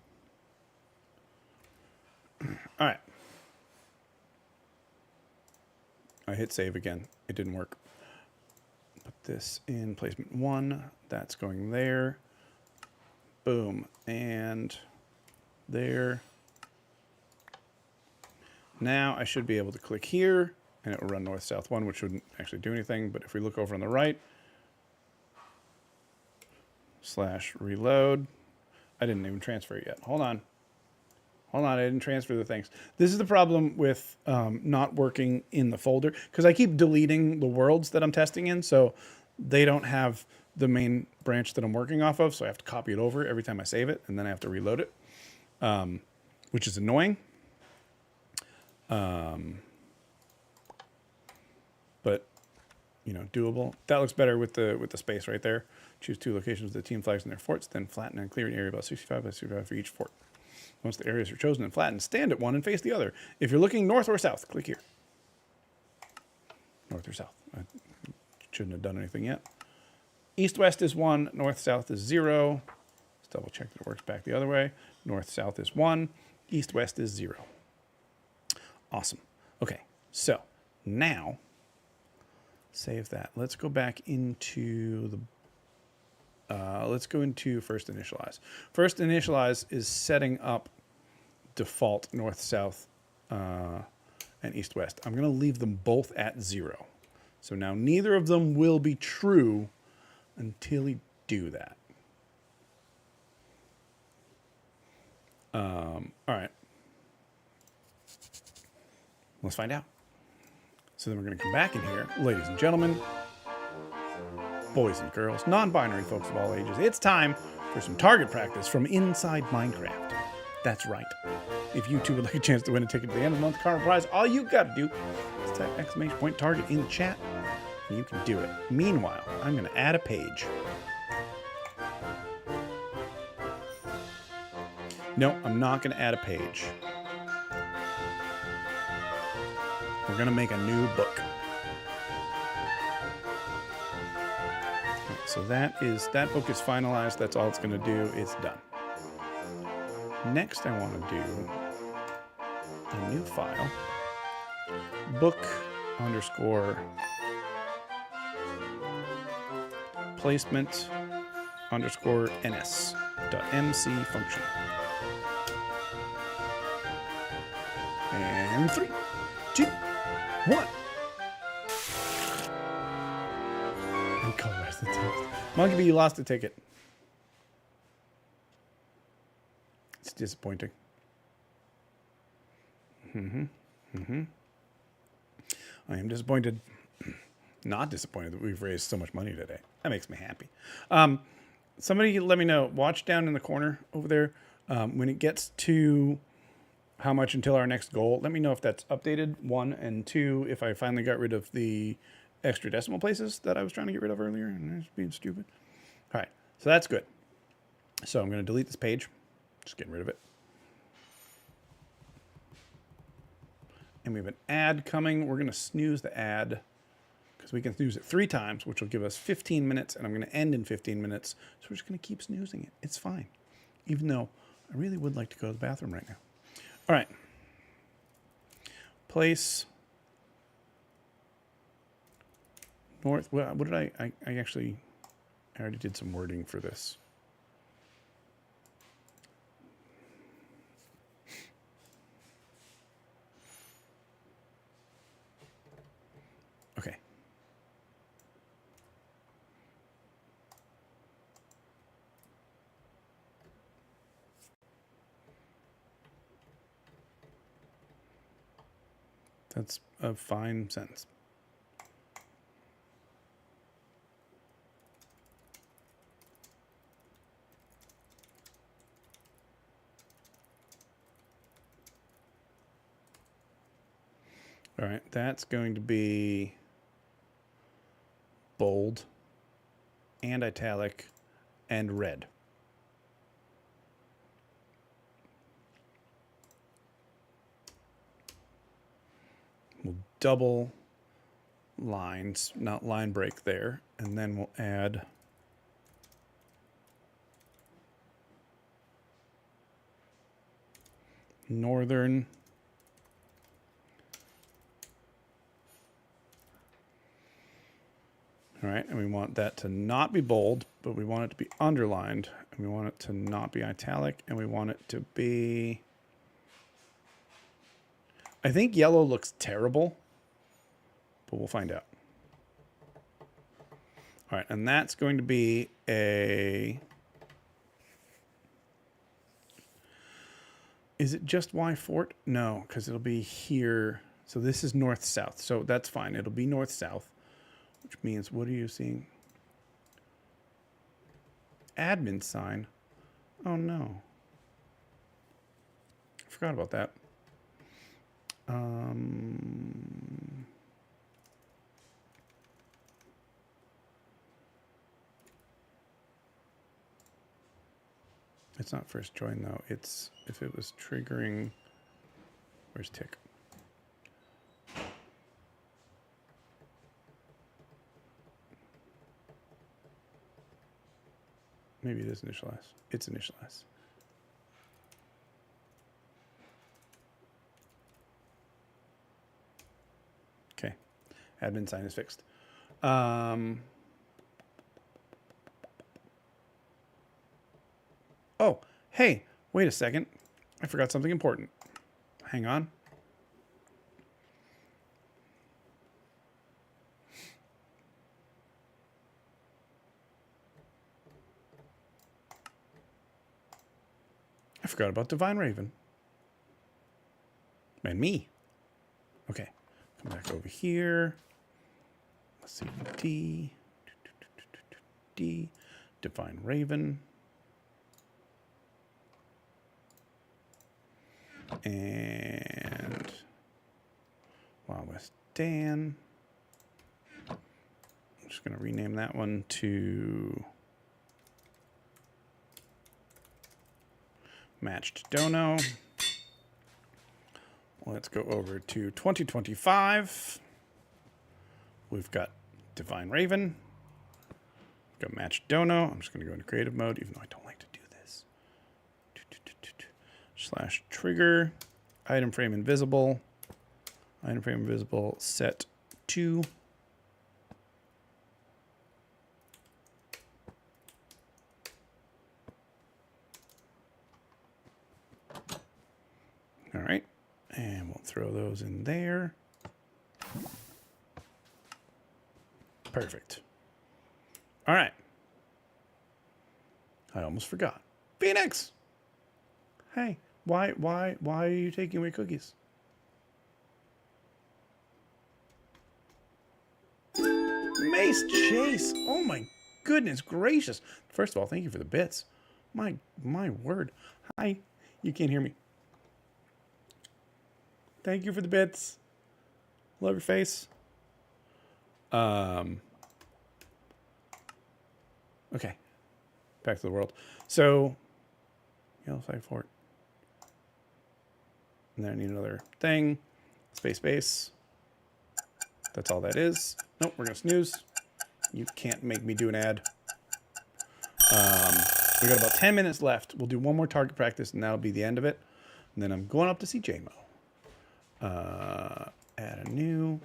All right. I hit save again. It didn't work. Put this in placement 1. That's going there. Boom. And there. Now I should be able to click here, and it will run north, south 1, which wouldn't actually do anything. But if we look over on the right, /reload. I didn't even transfer it yet. Hold on. Hold on, I didn't transfer the things. This is the problem with not working in the folder, because I keep deleting the worlds that I'm testing in, so they don't have the main branch that I'm working off of, so I have to copy it over every time I save it, and then I have to reload it, which is annoying. But, you know, doable. That looks better with the space right there. Choose 2 locations with the team flags in their forts, then flatten and clear an area about 65 by 65 for each fort. Once the areas are chosen and flattened, stand at one and face the other. If you're looking north or south, click here. North or south. I shouldn't have done anything yet. East-west is 1. North-south is 0. Let's double check that it works back the other way. North-south is 1. East-west is 0. Awesome. Okay, so now save that. Let's go back into the let's go into first initialize. First initialize is setting up default north, south, and east, west. I'm going to leave them both at 0. So now neither of them will be true until we do that. All right. Let's find out. So then we're going to come back in here, ladies and gentlemen, boys and girls, non-binary folks of all ages. It's time for some target practice from inside Minecraft. That's right. If you too would like a chance to win a ticket to the end of the month carnival prize, all you got to do is type !target in the chat, and you can do it. Meanwhile, I'm going to add a page. No, I'm not going to add a page. We're going to make a new book. So that book is finalized. That's all it's going to do. It's done. Next, I want to do a new file. Book _ placement _ ns.mc function. And 3, 2, 1. And colorize the text. Monkey B, you lost the ticket. It's disappointing. I am disappointed. Not disappointed that we've raised so much money today. That makes me happy. Somebody let me know. Watch down in the corner over there. When it gets to how much until our next goal, let me know if that's updated, 1, and 2, if I finally got rid of the extra decimal places that I was trying to get rid of earlier, and I was being stupid. All right, so that's good. So I'm going to delete this page. Just getting rid of it. And we have an ad coming. We're going to snooze the ad because we can snooze it 3 times, which will give us 15 minutes, and I'm going to end in 15 minutes. So we're just going to keep snoozing it. It's fine, even though I really would like to go to the bathroom right now. All right. Place north. Well, what did I already did some wording for this. That's a fine sentence. All right, that's going to be bold and italic and red. We'll double lines, not line break there, and then we'll add northern All right, and we want that to not be bold, but we want it to be underlined, and we want it to not be italic, and we want it to be... I think yellow looks terrible, but we'll find out. All right, and that's going to be a... Is it just Y Fort? No, because it'll be here. So this is north-south, so that's fine. It'll be north-south. Which means, what are you seeing? Admin sign. Oh no. I forgot about that. It's not first join though. It's if it was triggering. Where's tick? Maybe it is initialize. It's initialize. Okay. Admin sign is fixed. Oh, hey, wait a second. I forgot something important. Hang on. I forgot about Divine Raven. And me. Okay. Come back over here. Let's see. D. Divine Raven. And Wild West Dan. I'm just going to rename that one to Matched Dono. Let's go over to 2025. We've got Divine Raven. We've got Matched Dono. I'm just going to go into creative mode, even though I don't like to do this. Slash trigger. Item frame invisible. Item frame invisible set to. All right, and we'll throw those in there. Perfect. All right. I almost forgot. Phoenix! Hey, why are you taking away cookies? Mace Chase! Oh my goodness gracious. First of all, thank you for the bits. My word. Hi. You can't hear me. Thank you for the bits. Love your face. Okay. Back to the world. So, yellow flag fort. And then I need another thing. Space. That's all that is. Nope, we're going to snooze. You can't make me do an ad. We got about 10 minutes left. We'll do one more target practice, and that'll be the end of it. And then I'm going up to see JMO. Add a new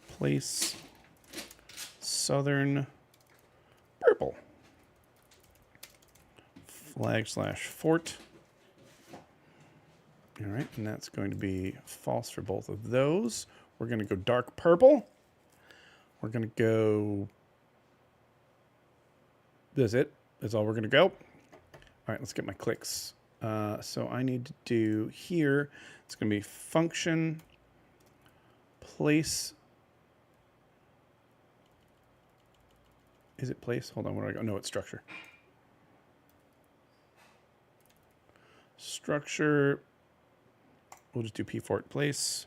place, southern purple, flag/fort. All right, and that's going to be false for both of those. We're going to go dark purple. We're going to go, that's it. That's all we're going to go. All right, let's get my clicks. So I need to do here, it's going to be function place. Is it place? Hold on, where do I go? No, it's structure. Structure. We'll just do P-Fort place.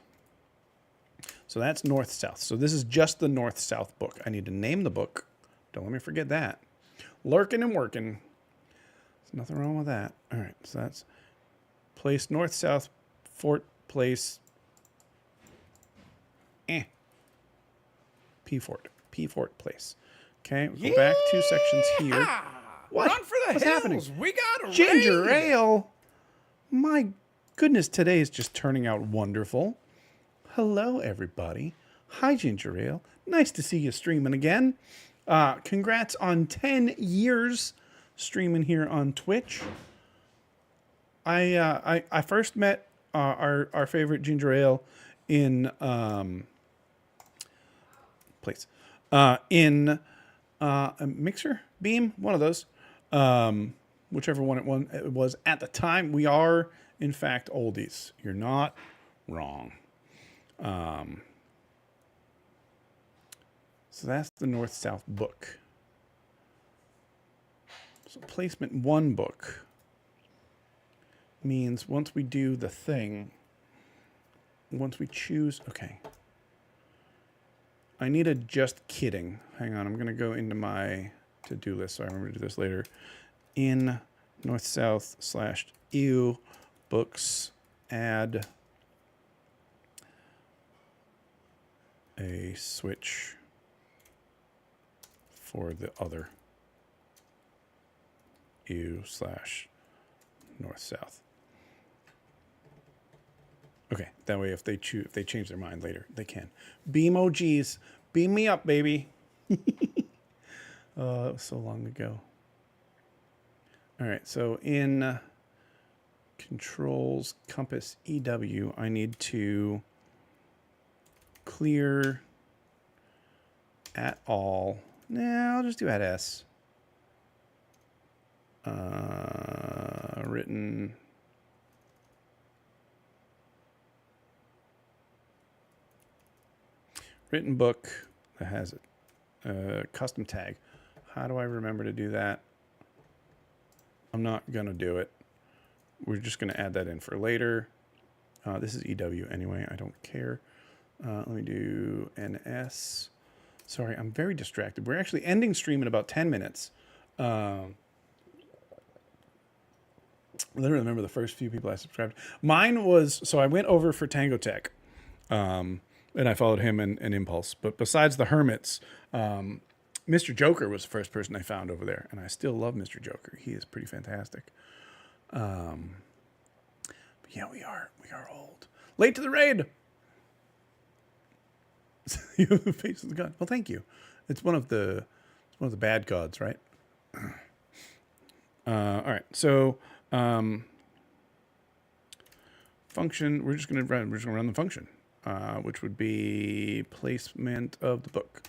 So that's north-south. So this is just the north-south book. I need to name the book. Don't let me forget that. Lurking and working. There's nothing wrong with that. All right, so that's place north-south, Fort place. P-Fort. P-Fort place. Okay, we'll go back 2 sections here. What? Run for the What's hills. happening? We got a Ginger raid. ale. My goodness, today is just turning out wonderful. Hello, everybody. Hi, Ginger Ale. Nice to see you streaming again. Congrats on 10 years streaming here on Twitch. I first met our favorite Ginger Ale in in a Mixer, Beam, one of those, whichever one it was at the time. We are, in fact, oldies. You're not wrong. So that's the North-South book. So placement 1 book means once we do the thing, once we choose, okay. I need a just kidding. Hang on, I'm going to go into my to-do list, so I remember to do this later. In north-south / ew books, add a switch for the other ew / north-south. Okay, that way if they change their mind later, they can. Beam OGs, beam me up, baby. Oh, that was so long ago. All right, so in controls compass EW, I need to clear at all. Nah, I'll just do at S. Written. Written book that has a custom tag. How do I remember to do that? I'm not going to do it. We're just going to add that in for later. This is EW anyway. I don't care. Let me do NS. Sorry, I'm very distracted. We're actually ending stream in about 10 minutes. I literally remember the first few people I subscribed. Mine was, so I went over for Tango Tech. And I followed him and Impulse. But besides the Hermits, Mr. Joker was the first person I found over there. And I still love Mr. Joker. He is pretty fantastic. But yeah, we are old. Late to the raid! You have the face of the god. Well, thank you. It's one of the bad gods, right? All right. So function. We're just gonna run the function. Which would be placement of the book.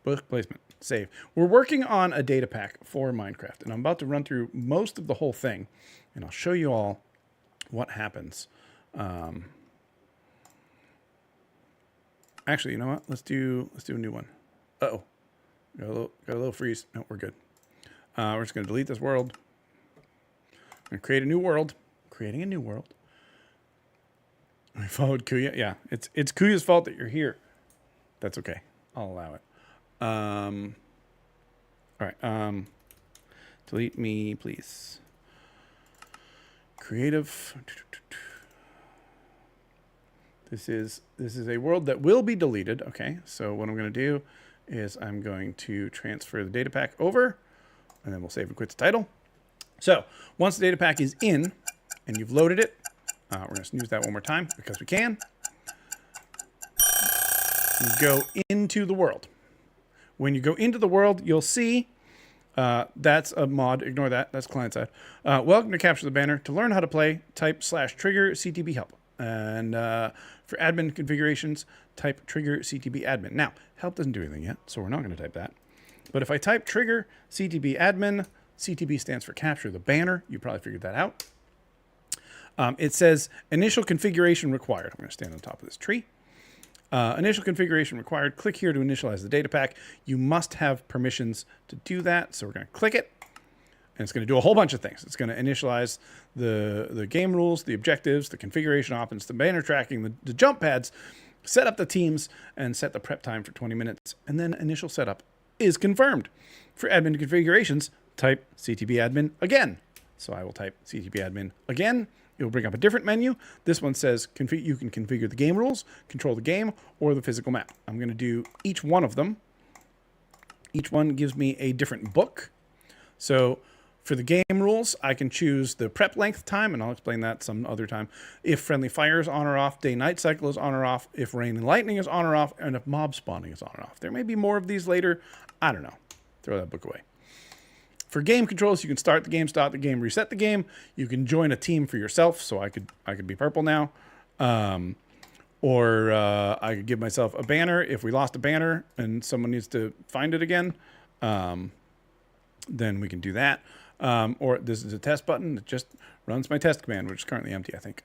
Book placement. Save. We're working on a data pack for Minecraft, and I'm about to run through most of the whole thing, and I'll show you all what happens. Actually, you know what? Let's do a new one. Uh-oh. Got a little freeze. No, we're good. We're just going to delete this world. I'm going to create a new world. Creating a new world. I followed Kuya. Yeah, it's Kuya's fault that you're here. That's okay. I'll allow it. All right. Delete me, please. Creative. This is a world that will be deleted. Okay. So what I'm going to do is I'm going to transfer the data pack over, and then we'll save and quit the title. So once the data pack is in, and you've loaded it. We're going to snooze that one more time because we can. You go into the world. When you go into the world, you'll see that's a mod. Ignore that. That's client side. Welcome to Capture the Banner. To learn how to play, type /trigger CTB help. And for admin configurations, type trigger CTB admin. Now, help doesn't do anything yet, so we're not going to type that. But if I type trigger CTB admin, CTB stands for Capture the Banner. You probably figured that out. It says initial configuration required. I'm going to stand on top of this tree. Initial configuration required. Click here to initialize the data pack. You must have permissions to do that. So we're going to click it. And it's going to do a whole bunch of things. It's going to initialize the game rules, the objectives, the configuration options, the banner tracking, the jump pads, set up the teams, and set the prep time for 20 minutes. And then initial setup is confirmed. For admin configurations, type CTB admin again. So I will type CTB admin again. It will bring up a different menu. This one says you can configure the game rules, control the game, or the physical map. I'm going to do each one of them. Each one gives me a different book. So for the game rules, I can choose the prep length time, and I'll explain that some other time. If friendly fire is on or off, day-night cycle is on or off, if rain and lightning is on or off, and if mob spawning is on or off. There may be more of these later. I don't know. Throw that book away. For game controls, you can start the game, stop the game, reset the game. You can join a team for yourself, so I could be purple now. Or I could give myself a banner if we lost a banner and someone needs to find it again. Then we can do that. Or this is a test button that just runs my test command, which is currently empty, I think.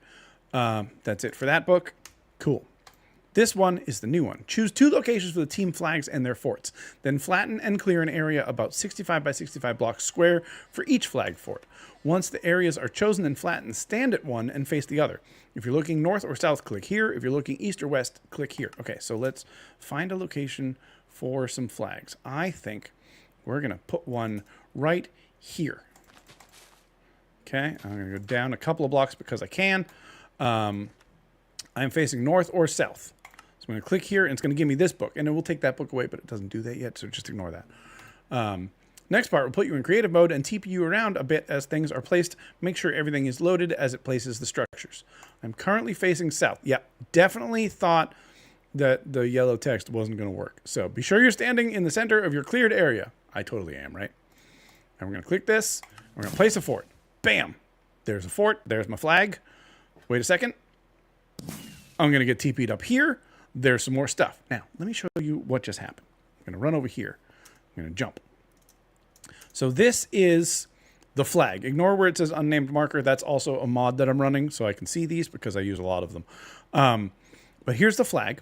That's it for that book. Cool. This one is the new one. Choose 2 locations for the team flags and their forts. Then flatten and clear an area about 65 by 65 blocks square for each flag fort. Once the areas are chosen and flattened, stand at one and face the other. If you're looking north or south, click here. If you're looking east or west, click here. Okay, so let's find a location for some flags. I think we're going to put one right here. Okay, I'm going to go down a couple of blocks because I can. I'm facing north or south. So I'm going to click here, and it's going to give me this book. And it will take that book away, but it doesn't do that yet, so just ignore that. Next part will put you in creative mode and TP you around a bit as things are placed. Make sure everything is loaded as it places the structures. I'm currently facing south. Yeah, definitely thought that the yellow text wasn't going to work. So be sure you're standing in the center of your cleared area. I totally am, right? And we're going to click this. We're going to place a fort. Bam. There's a fort. There's my flag. Wait a second. I'm going to get TP'd up here. There's some more stuff. Now, let me show you what just happened. I'm going to run over here. I'm going to jump. So this is the flag. Ignore where it says unnamed marker. That's also a mod that I'm running, so I can see these because I use a lot of them. But here's the flag.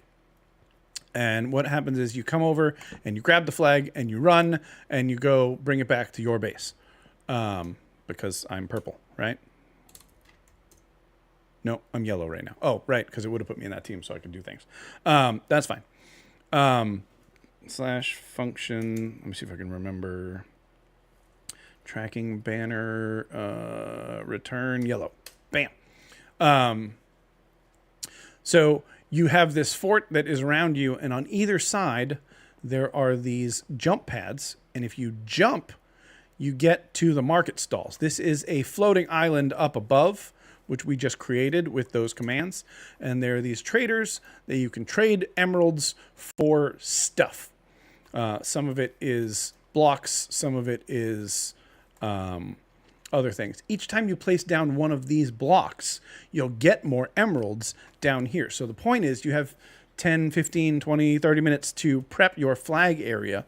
And what happens is you come over and you grab the flag and you run and you go bring it back to your base. Because I'm purple, right? No, I'm yellow right now. Oh, right, because it would have put me in that team so I could do things. That's fine. Slash function. Let me see if I can remember. Tracking banner. Return yellow. Bam. So you have this fort that is around you, and on either side there are these jump pads. And if you jump, you get to the market stalls. This is a floating island up above, which we just created with those commands. And there are these traders that you can trade emeralds for stuff. Some of it is blocks. Some of it is other things. Each time you place down one of these blocks, you'll get more emeralds down here. So the point is you have 10, 15, 20, 30 minutes to prep your flag area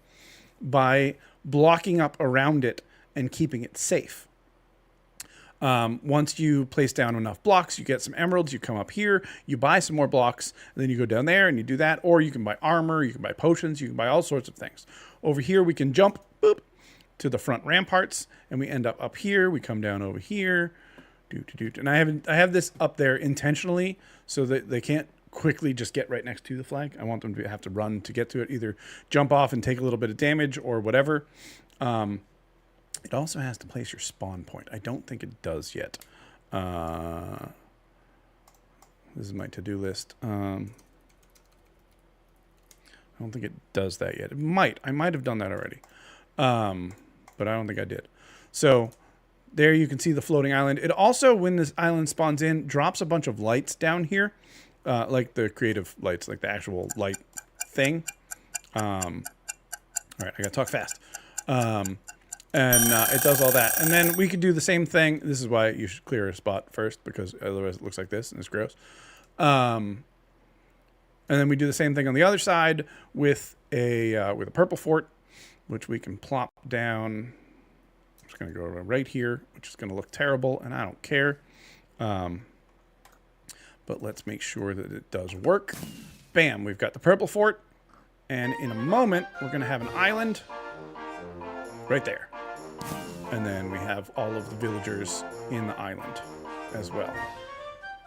by blocking up around it and keeping it safe. Once you place down enough blocks, you get some emeralds, you come up here, you buy some more blocks, and then you go down there and you do that, or you can buy armor, you can buy potions, you can buy all sorts of things. Over here, we can jump, boop, to the front ramparts, and we end up here, we come down over here, and I have this up there intentionally so that they can't quickly just get right next to the flag. I want them to have to run to get to it, either jump off and take a little bit of damage or whatever. It also has to place your spawn point. I don't think it does yet. This is my to-do list. I don't think it does that yet. It might. I might have done that already. But I don't think I did. So there you can see the floating island. It also, when this island spawns in, drops a bunch of lights down here. Like the creative lights, like the actual light thing. All right, I gotta talk fast. And it does all that. And then we could do the same thing. This is why you should clear a spot first, because otherwise it looks like this and it's gross. And then we do the same thing on the other side with a purple fort, which we can plop down. I'm just going to go right here, which is going to look terrible, and I don't care. But let's make sure that it does work. bam, we've got the purple fort. And in a moment, we're going to have an island right there. And then we have all of the villagers in the island as well.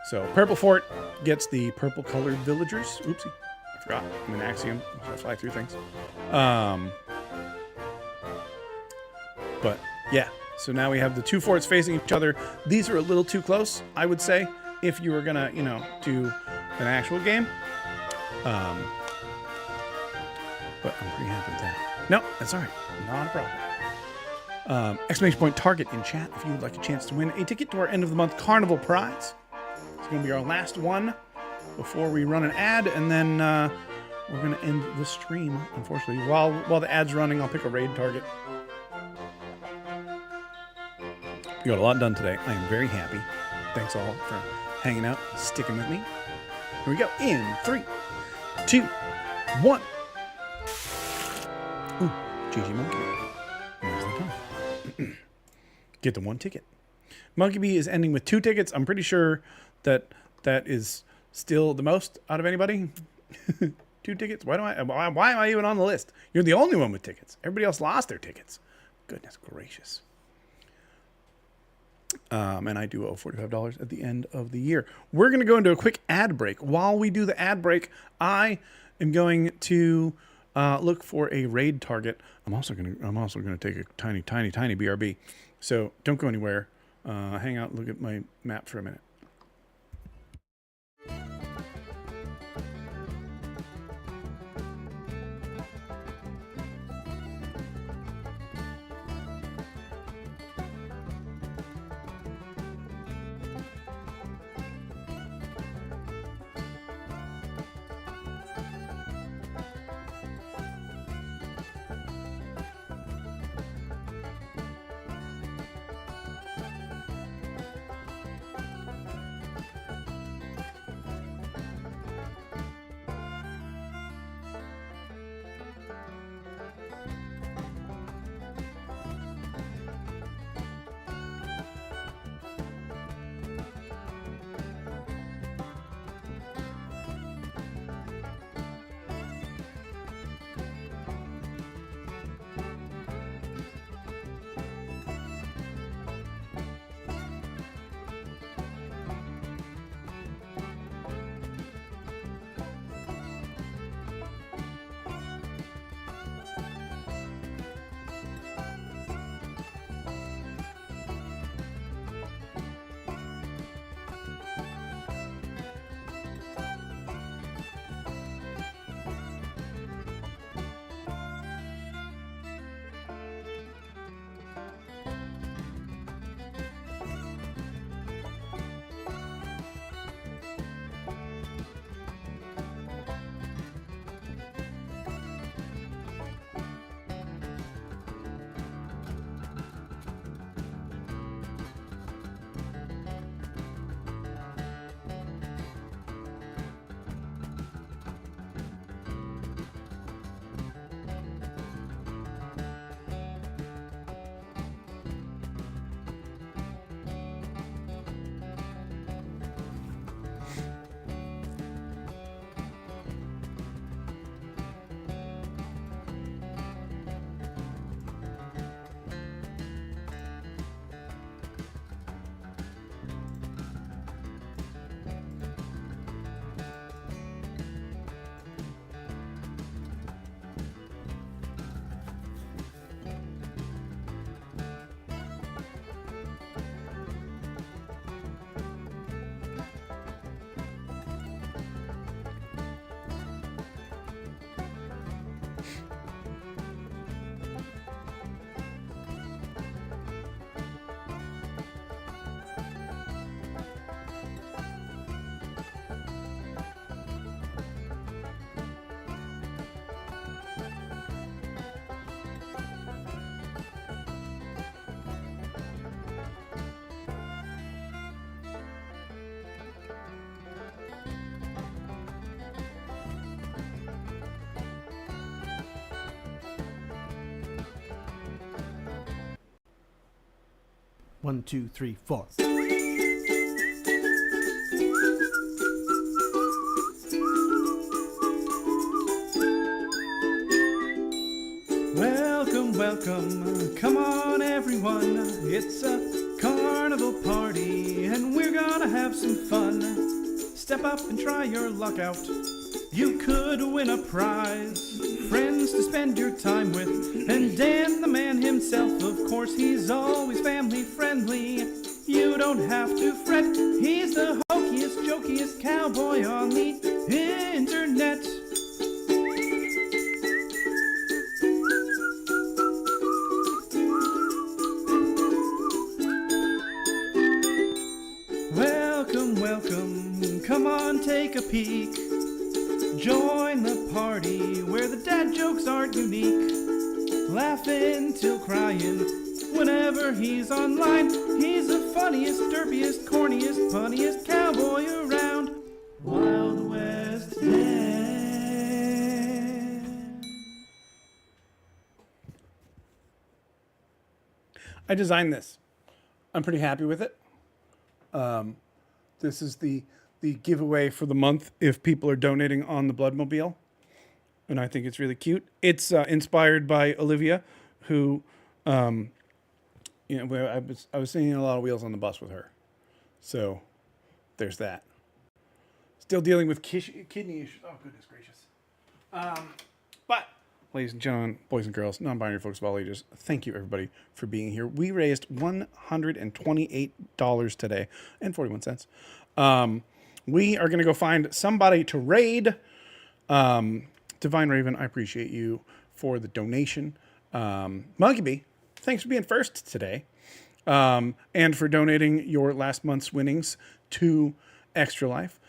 So purple fort gets the purple colored villagers. Oopsie, I forgot. I'm in Axiom. I fly through things. But yeah, so now we have the two forts facing each other. These are a little too close, I would say, if you were gonna, do an actual game. But I'm pretty happy with that. No, that's all right. Not a problem. Exclamation point target in chat if you would like a chance to win a ticket to our end of the month carnival prize. It's going to be our last one before we run an ad, and then we're going to end the stream, unfortunately. While the ad's running, I'll pick a raid target. We got a lot done today. I am very happy. Thanks all for hanging out, sticking with me. Here we go. In 3, 2, 1. Ooh, GG Monkey Bee. Where's the time? Get the 1 ticket. Monkey Bee is ending with 2 tickets. I'm pretty sure that is still the most out of anybody. 2 tickets? Why am I even on the list? You're the only one with tickets. Everybody else lost their tickets. Goodness gracious. And I do owe $45 at the end of the year. We're going to go into a quick ad break. While we do the ad break, I am going to look for a raid target. I'm also going to take a tiny BRB. So don't go anywhere. Hang out and look at my map for a minute. One, two, three, four. welcome. Come on, everyone. It's a carnival party, and we're gonna have some fun. Step up and try your luck out. You could win a prize. Friends to spend your time with. And Dan, the man himself, of course, he's always family friendly. You don't have to fret. He's the hokiest, jokiest cowboy on the internet. Welcome, come on, take a peek. Join the party where the dad jokes aren't unique. Laughing till crying whenever he's online. He's the funniest, derpiest, corniest, punniest cowboy around. Wild West Dan. I designed this. I'm pretty happy with it. This is the giveaway for the month if people are donating on the Bloodmobile. And I think it's really cute. It's inspired by Olivia, who, I was singing a lot of Wheels on the Bus with her. So there's that. Still dealing with kidney issues. Oh, goodness gracious. But, ladies and gentlemen, boys and girls, non-binary folks of all ages, thank you, everybody, for being here. We raised $128 today and 41 cents. We are going to go find somebody to raid. Divine Raven, I appreciate you for the donation. Monkey Bee, thanks for being first today. And for donating your last month's winnings to Extra Life.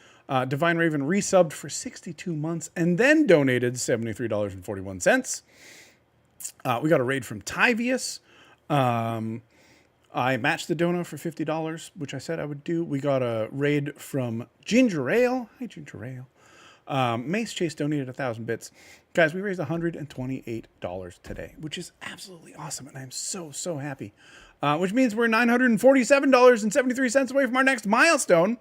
Divine Raven resubbed for 62 months and then donated $73.41. We got a raid from Tyvius. I matched the dono for $50, which I said I would do. We got a raid from Ginger Ale. Hi, Ginger Ale. Mace Chase donated 1,000 bits. Guys, we raised $128 today, which is absolutely awesome. And I'm so, so happy. Which means we're $947.73 away from our next milestone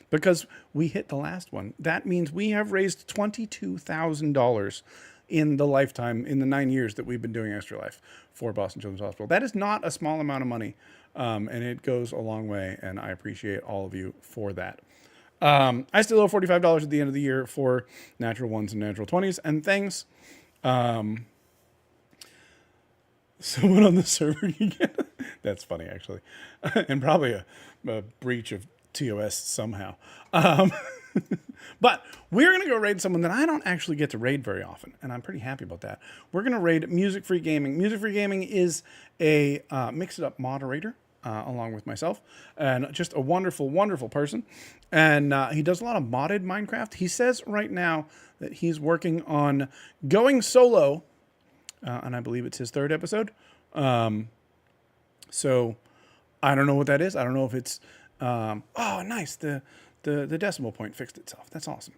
because we hit the last one. That means we have raised $22,000 in the lifetime, in the 9 years that we've been doing Extra Life for Boston Children's Hospital. That is not a small amount of money, and it goes a long way, and I appreciate all of you for that. I still owe $45 at the end of the year for natural ones and natural 20s and things. Someone on the server can get that's funny, actually, and probably a breach of TOS somehow. But we're going to go raid someone that I don't actually get to raid very often, and I'm pretty happy about that. We're going to raid Music Free Gaming. Music Free Gaming is a mix-it-up moderator, along with myself, and just a wonderful, wonderful person. And he does a lot of modded Minecraft. He says right now that he's working on going solo, and I believe it's his 3rd episode. So I don't know what that is. I don't know if it's... oh, nice. The decimal point fixed itself. That's awesome.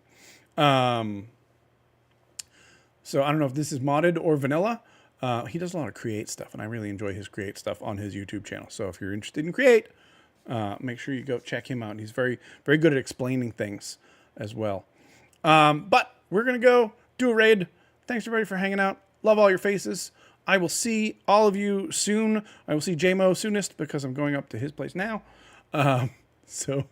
So I don't know if this is modded or vanilla. He does a lot of create stuff, and I really enjoy his create stuff on his YouTube channel. So if you're interested in create, make sure you go check him out. He's very, very good at explaining things as well. But we're going to go do a raid. Thanks, everybody, for hanging out. Love all your faces. I will see all of you soon. I will see JMO soonest because I'm going up to his place now. So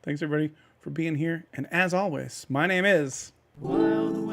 thanks, everybody, for being here. And as always, my name is... Wild